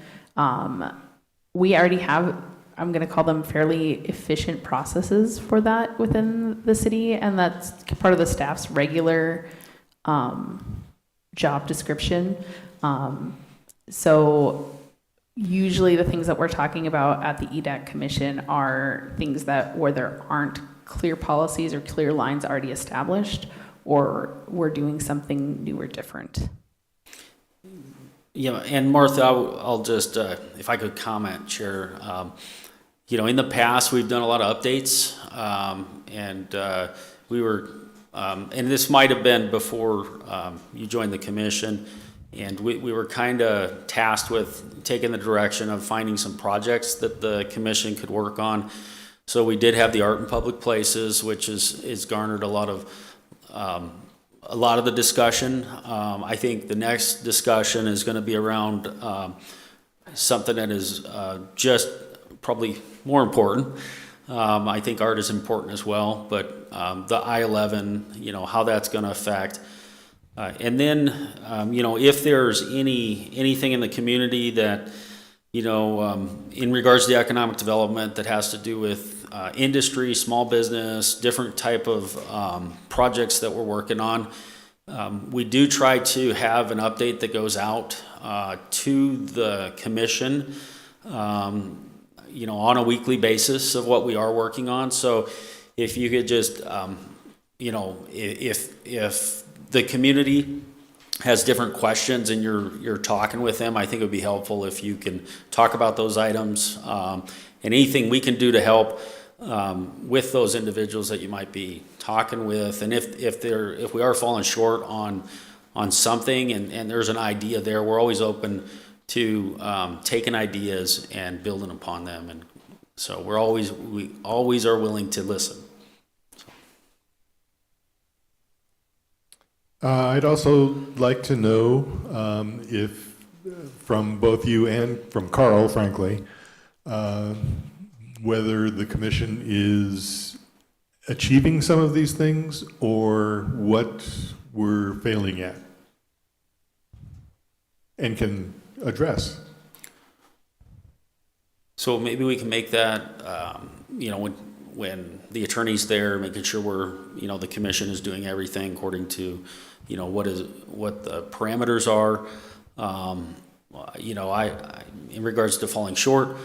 we already have, I'm going to call them fairly efficient processes for that within the city, and that's part of the staff's regular job description. So usually the things that we're talking about at the EDAC Commission are things that where there aren't clear policies or clear lines already established, or we're doing something new or different. Yeah, and Martha, I'll just, if I could comment, Chair. In the past, we've done a lot of updates, and we were, and this might have been before you joined the commission, and we were kind of tasked with taking the direction of finding some projects that the commission could work on. So we did have the Art in Public Places, which is garnered a lot of the discussion. I think the next discussion is going to be around something that is just probably more important. I think art is important as well, but the I-11, how that's going to affect. And then, if there's anything in the community that, in regards to the economic development that has to do with industry, small business, different type of projects that we're working on, we do try to have an update that goes out to the commission, on a weekly basis of what we are working on. So if you could just, if the community has different questions and you're talking with them, I think it would be helpful if you can talk about those items, and anything we can do to help with those individuals that you might be talking with. And if we are falling short on something and there's an idea there, we're always open to taking ideas and building upon them. And so we always are willing to listen. I'd also like to know if, from both you and from Carl, frankly, whether the commission is achieving some of these things or what we're failing at and can address. So maybe we can make that, when the attorney's there, making sure the commission is doing everything according to, what the parameters are. In regards to falling short,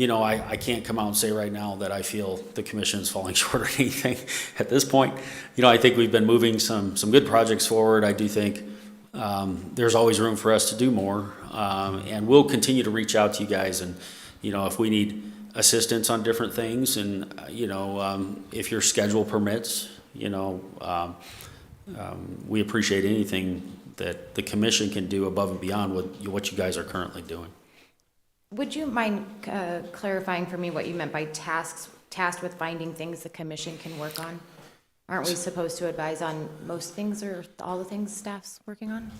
I can't come out and say right now that I feel the commission is falling short or anything at this point. I think we've been moving some good projects forward. I do think there's always room for us to do more, and we'll continue to reach out to you guys. And if we need assistance on different things, and if your schedule permits, we appreciate anything that the commission can do above and beyond what you guys are currently doing. Would you mind clarifying for me what you meant by tasked with finding things the commission can work on? Aren't we supposed to advise on most things or all the things staff's working on?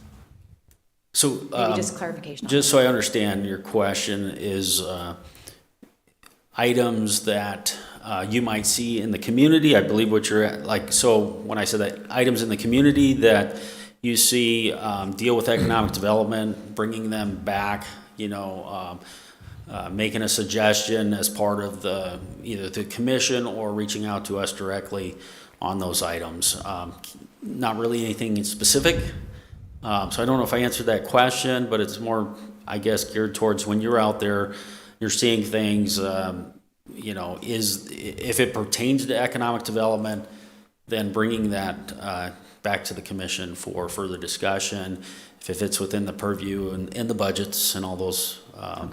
So, Maybe just clarification on just so I understand, your question is items that you might see in the community. I believe what you're at, like, so when I said that, items in the community that you see deal with economic development, bringing them back, making a suggestion as part of either the commission or reaching out to us directly on those items. Not really anything specific. So I don't know if I answered that question, but it's more, I guess, geared towards when you're out there, you're seeing things, if it pertains to economic development, then bringing that back to the commission for further discussion. If it's within the purview and the budgets and all those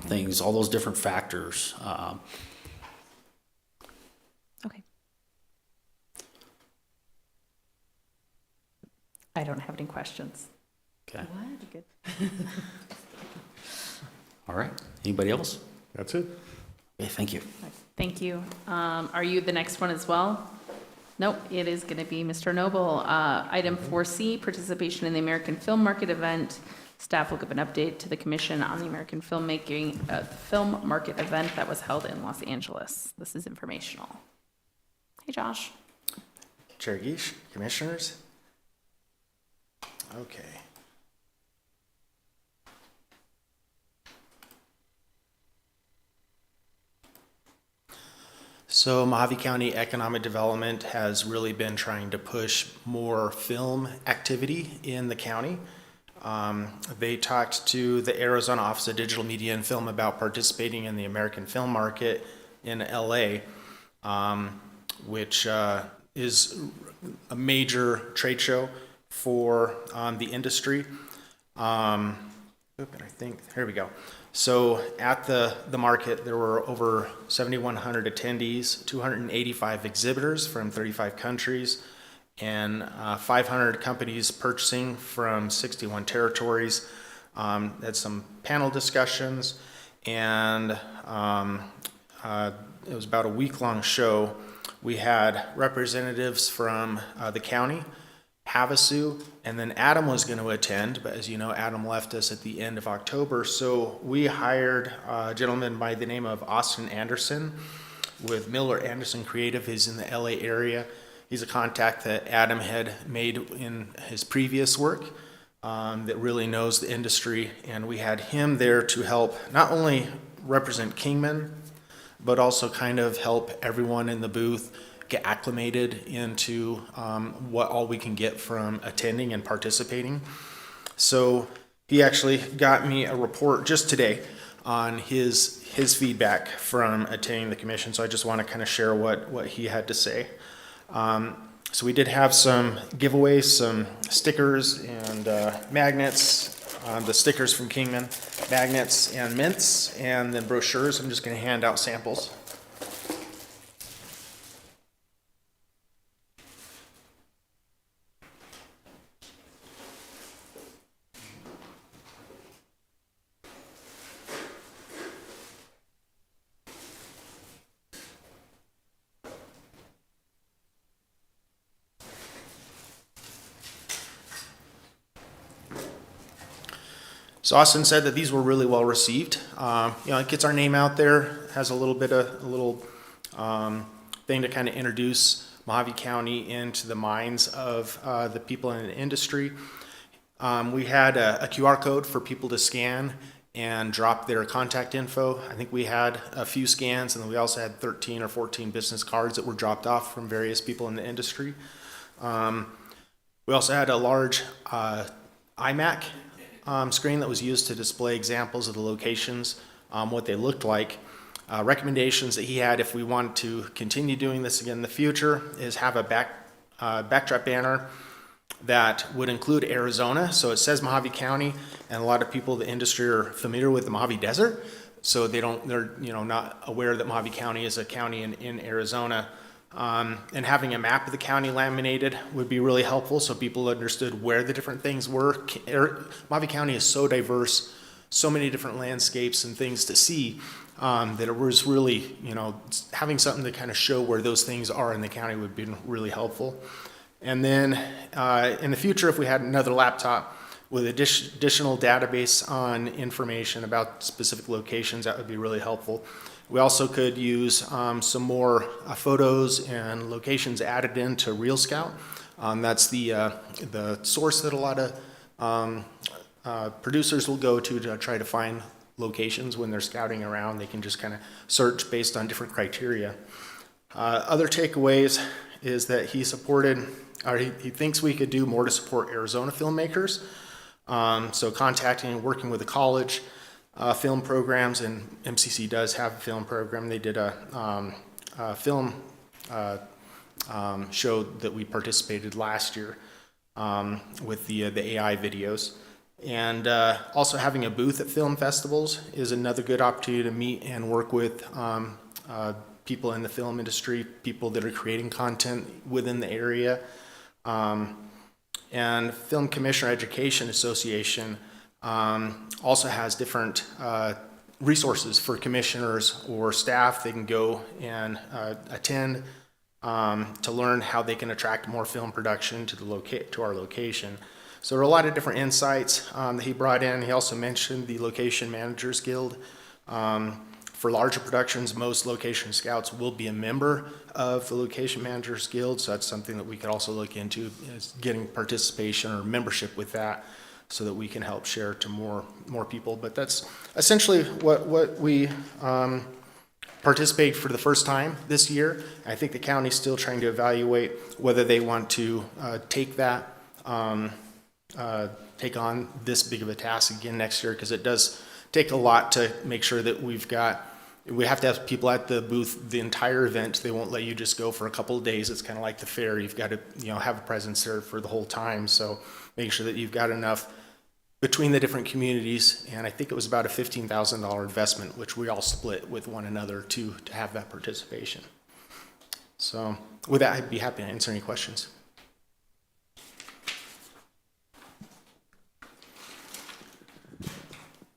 things, all those different factors. Okay. I don't have any questions. Okay. What? Good. All right. Anybody else? That's it. Okay, thank you. Thank you. Are you the next one as well? Nope, it is going to be Mr. Noble. Item 4C, participation in the American Film Market event. Staff will give an update to the commission on the American film market event that was held in Los Angeles. This is informational. Hey, Josh. Chair Gish, commissioners. Okay. So Mojave County Economic Development has really been trying to push more film activity in the county. They talked to the Arizona Office of Digital Media and Film about participating in the American Film Market in LA, which is a major trade show for the industry. And I think, here we go. So at the market, there were over 7,100 attendees, 285 exhibitors from 35 countries, and 500 companies purchasing from 61 territories. Had some panel discussions, and it was about a week-long show. We had representatives from the county, Havasu, and then Adam was going to attend, but as you know, Adam left us at the end of October, so we hired a gentleman by the name of Austin Anderson with Miller Anderson Creative. He's in the LA area. He's a contact that Adam had made in his previous work that really knows the industry, and we had him there to help not only represent Kingman, but also kind of help everyone in the booth get acclimated into what all we can get from attending and participating. So he actually got me a report just today on his feedback from attending the commission. So I just want to kind of share what he had to say. So we did have some giveaways, some stickers and magnets, the stickers from Kingman, magnets and mints, and then brochures. I'm just going to hand out samples. So Austin said that these were really well received. It gets our name out there, has a little thing to kind of introduce Mojave County into the minds of the people in the industry. We had a QR code for people to scan and drop their contact info. I think we had a few scans, and then we also had 13 or 14 business cards that were dropped off from various people in the industry. We also had a large iMac screen that was used to display examples of the locations, what they looked like. Recommendations that he had if we wanted to continue doing this again in the future is have a backdrop banner that would include Arizona. So it says Mojave County, and a lot of people in the industry are familiar with the Mojave Desert, so they're not aware that Mojave County is a county in Arizona. And having a map of the county laminated would be really helpful so people understood where the different things were. Mojave County is so diverse, so many different landscapes and things to see, that it was really, having something to kind of show where those things are in the county would be really helpful. And then in the future, if we had another laptop, with additional database on information about specific locations, that would be really helpful. We also could use some more photos and locations added into Real Scout. That's the source that a lot of producers will go to try to find locations when they're scouting around. They can just kind of search based on different criteria. Other takeaways is that he supported, or he thinks we could do more to support Arizona filmmakers. So contacting and working with the college film programs, and MCC does have a film program. They did a film show that we participated last year with the AI videos. And also having a booth at film festivals is another good opportunity to meet and work with people in the film industry, people that are creating content within the area. And Film Commissioner Education Association also has different resources for commissioners or staff. They can go and attend to learn how they can attract more film production to our location. So there are a lot of different insights that he brought in. He also mentioned the Location Managers Guild. For larger productions, most location scouts will be a member of the Location Managers Guild, so that's something that we could also look into, is getting participation or membership with that, so that we can help share to more people. But that's essentially what we participate for the first time this year. I think the county's still trying to evaluate whether they want to take on this big of a task again next year, because it does take a lot to make sure that we have to have people at the booth the entire event. They won't let you just go for a couple of days. It's kind of like the fair. You've got to, have a presence there for the whole time. So make sure that you've got enough between the different communities. And I think it was about a $15,000 investment, which we all split with one another to have that participation. So with that, I'd be happy to answer any questions.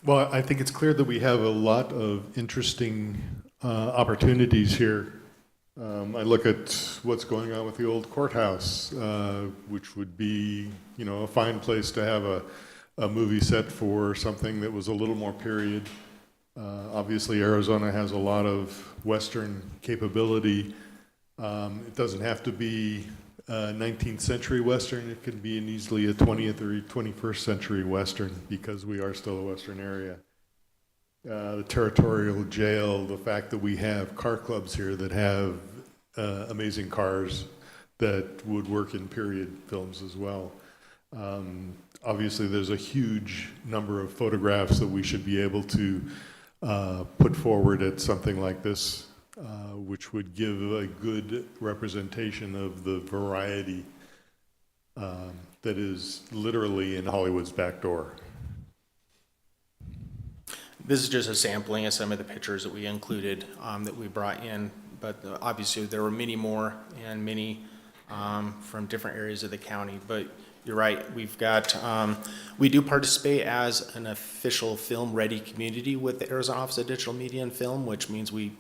Well, I think it's clear that we have a lot of interesting opportunities here. I look at what's going on with the old courthouse, which would be, a fine place to have a movie set for something that was a little more period. Obviously, Arizona has a lot of Western capability. It doesn't have to be 19th century Western. It can be easily a 20th or 21st century Western, because we are still a Western area. The territorial jail, the fact that we have car clubs here that have amazing cars that would work in period films as well. Obviously, there's a huge number of photographs that we should be able to put forward at something like this, which would give a good representation of the variety that is literally in Hollywood's back door. This is just a sampling of some of the pictures that we included, that we brought in, but obviously there were many more, and many from different areas of the county. But you're right, we do participate as an official film-ready community with the Arizona Office of Digital Media and Film, which means we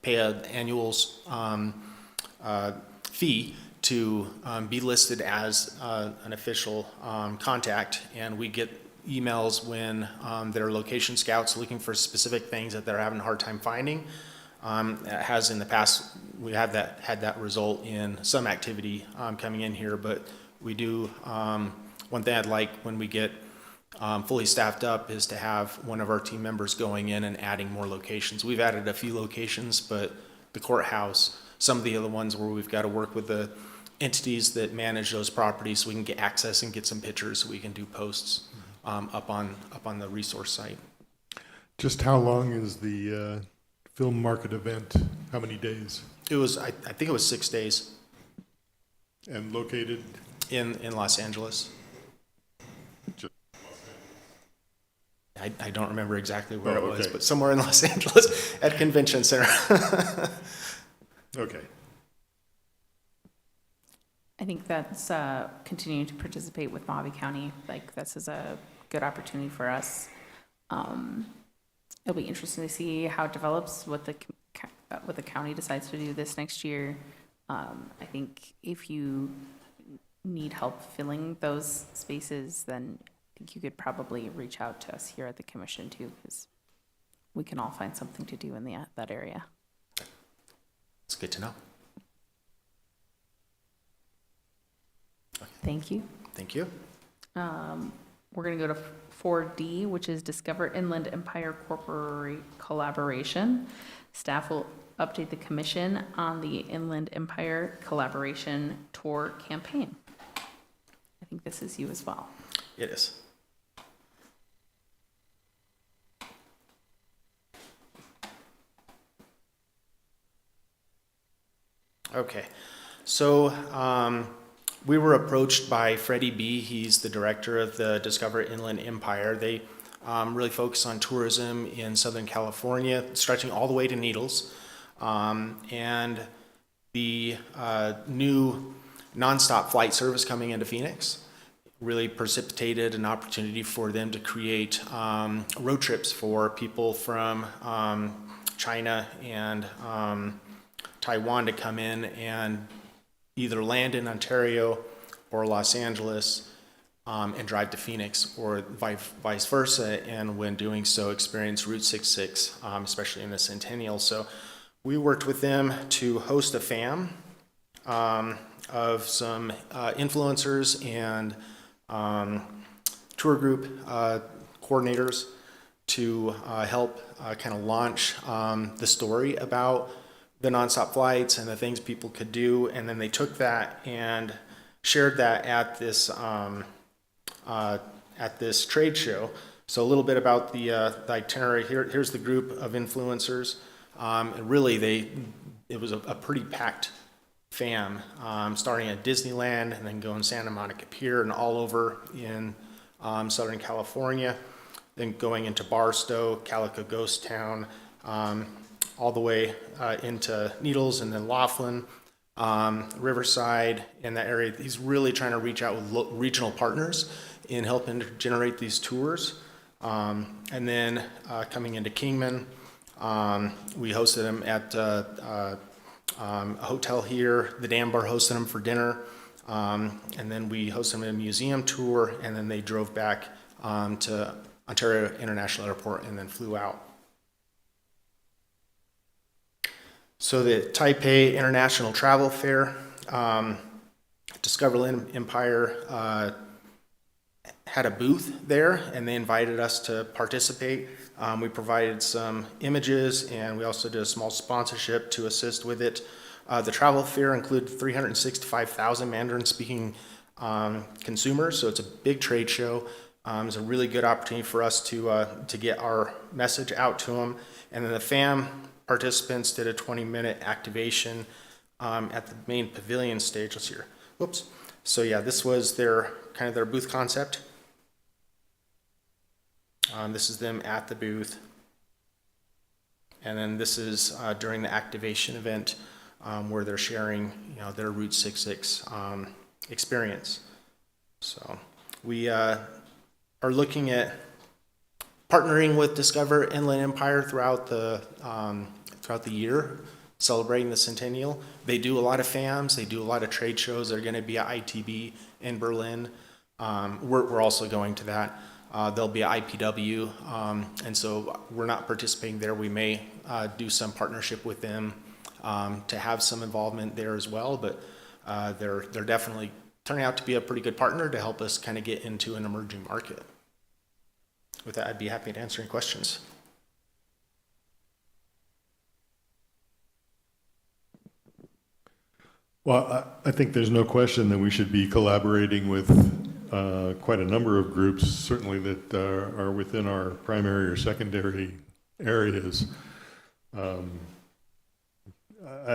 pay an annual fee to be listed as an official contact, and we get emails when there are location scouts looking for specific things that they're having a hard time finding. Has in the past, we had that result in some activity coming in here, but we do, one thing I'd like when we get fully staffed up is to have one of our team members going in and adding more locations. We've added a few locations, but the courthouse, some of the other ones where we've got to work with the entities that manage those properties so we can get access and get some pictures so we can do posts up on the resource site. Just how long is the film market event? How many days? It was, I think it was 6 days. And located? In Los Angeles. I don't remember exactly where it was, but somewhere in Los Angeles at Convention Center. Okay. I think that's continuing to participate with Mojave County. Like, this is a good opportunity for us. It'll be interesting to see how it develops, what the county decides to do this next year. I think if you need help filling those spaces, then think you could probably reach out to us here at the commission too, because we can all find something to do in that area. It's good to know. Thank you. Thank you. We're going to go to 4D, which is Discover Inland Empire Collaboration. Staff will update the commission on the Inland Empire Collaboration Tour campaign. I think this is you as well. It is. Okay, so we were approached by Freddie B. He's the director of the Discover Inland Empire. They really focus on tourism in Southern California, stretching all the way to Needles. And the new nonstop flight service coming into Phoenix really precipitated an opportunity for them to create road trips for people from China and Taiwan to come in and either land in Ontario or Los Angeles and drive to Phoenix, or vice versa, and when doing so experience Route 66, especially in the Centennial. So we worked with them to host a FAM of some influencers and tour group coordinators to help kind of launch the story about the nonstop flights and the things people could do. And then they took that and shared that at this trade show. So a little bit about the itinerary. Here's the group of influencers. And really, it was a pretty packed FAM, starting at Disneyland and then going Santa Monica Pier and all over in Southern California, then going into Barstow, Calico Ghost Town, all the way into Needles and then Laughlin, Riverside, in that area. He's really trying to reach out with regional partners in helping to generate these tours. And then coming into Kingman, we hosted him at a hotel here. The Dam Bar hosted him for dinner. And then we hosted him at a museum tour, and then they drove back to Ontario International Airport and then flew out. So the Taipei International Travel Fair, Discover Empire had a booth there, and they invited us to participate. We provided some images, and we also did a small sponsorship to assist with it. The travel fair included 365,000 Mandarin-speaking consumers, so it's a big trade show. It's a really good opportunity for us to get our message out to them. And then the FAM participants did a 20-minute activation at the main pavilion stage. Let's hear. Whoops. So yeah, this was their kind of their booth concept. This is them at the booth. And then this is during the activation event where they're sharing, their Route 66 experience. So we are looking at partnering with Discover Inland Empire throughout the year, celebrating the Centennial. They do a lot of FAMs. They do a lot of trade shows. They're going to be at ITB in Berlin. We're also going to that. There'll be an IPW, and so we're not participating there. We may do some partnership with them to have some involvement there as well, but they're definitely turning out to be a pretty good partner to help us kind of get into an emerging market. With that, I'd be happy to answer any questions. Well, I think there's no question that we should be collaborating with quite a number of groups, certainly that are within our primary or secondary areas. I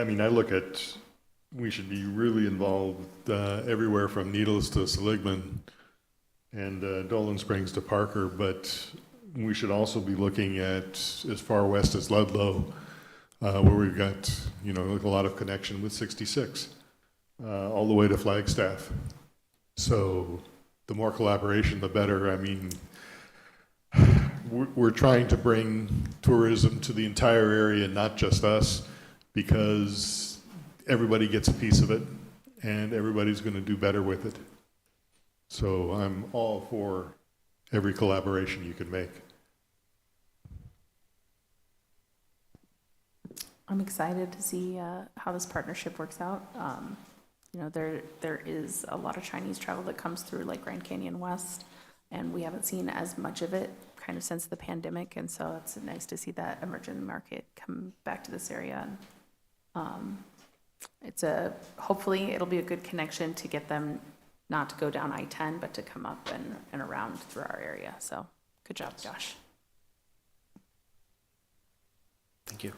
mean, I look at, we should be really involved everywhere from Needles to Seligman and Dolan Springs to Parker, but we should also be looking at as far west as Ludlow, where we've got, a lot of connection with 66, all the way to Flagstaff. So the more collaboration, the better. I mean, we're trying to bring tourism to the entire area, not just us, because everybody gets a piece of it, and everybody's going to do better with it. So I'm all for every collaboration you can make. I'm excited to see how this partnership works out. You know, there is a lot of Chinese travel that comes through like Grand Canyon West, and we haven't seen as much of it kind of since the pandemic, and so it's nice to see that emerging market come back to this area. And hopefully it'll be a good connection to get them not to go down I-10, but to come up and around through our area. So good job, Josh. Thank you.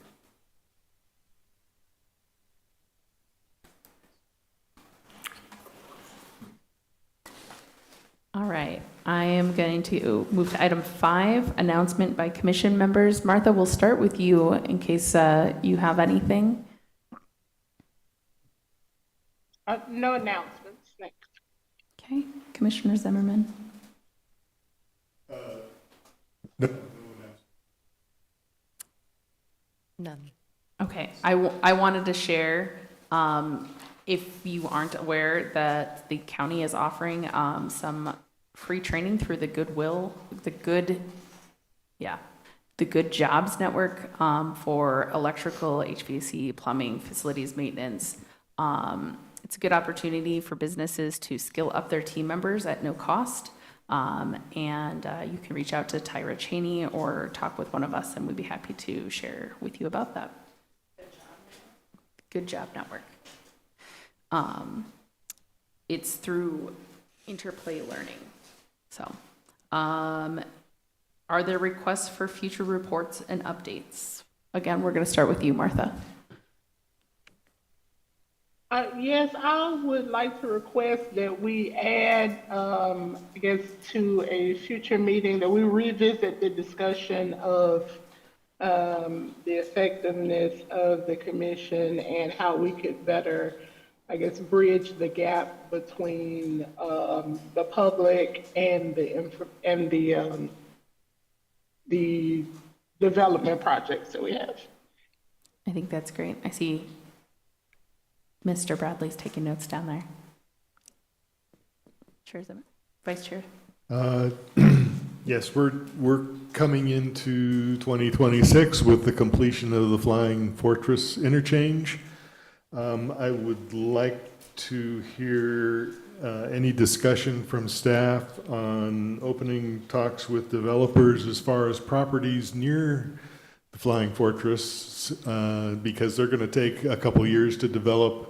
All right, I am going to move to item 5, announcement by commission members. Martha, we'll start with you in case you have anything. No announcements, thanks. Okay, Commissioner Zimmerman. None. Okay, I wanted to share, if you aren't aware, that the county is offering some free training through the Good Jobs Network for electrical, HVAC, plumbing, facilities maintenance. It's a good opportunity for businesses to skill up their team members at no cost. And you can reach out to Tyra Cheney or talk with one of us, and we'd be happy to share with you about that. Good Job Network. It's through Interplay Learning. So, are there requests for future reports and updates? Again, we're going to start with you, Martha. Yes, I would like to request that we add, I guess, to a future meeting, that we revisit the discussion of the effectiveness of the commission and how we could better, I guess, bridge the gap between the public and the development projects that we have. I think that's great. I see Mr. Bradley's taking notes down there. Chair Zimmer, Vice Chair. Yes, we're coming into 2026 with the completion of the Flying Fortress interchange. I would like to hear any discussion from staff on opening talks with developers as far as properties near the Flying Fortress, because they're going to take a couple years to develop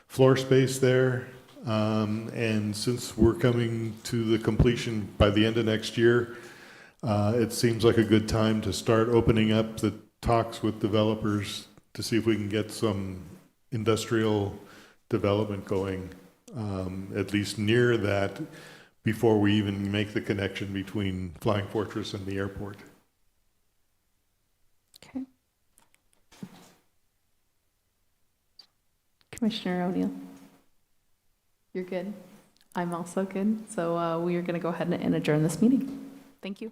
floor space there. And since we're coming to the completion by the end of next year, it seems like a good time to start opening up the talks with developers to see if we can get some industrial development going, at least near that, before we even make the connection between Flying Fortress and the airport. Okay. Commissioner O'Neill. You're good. I'm also good. So we are going to go ahead and adjourn this meeting. Thank you.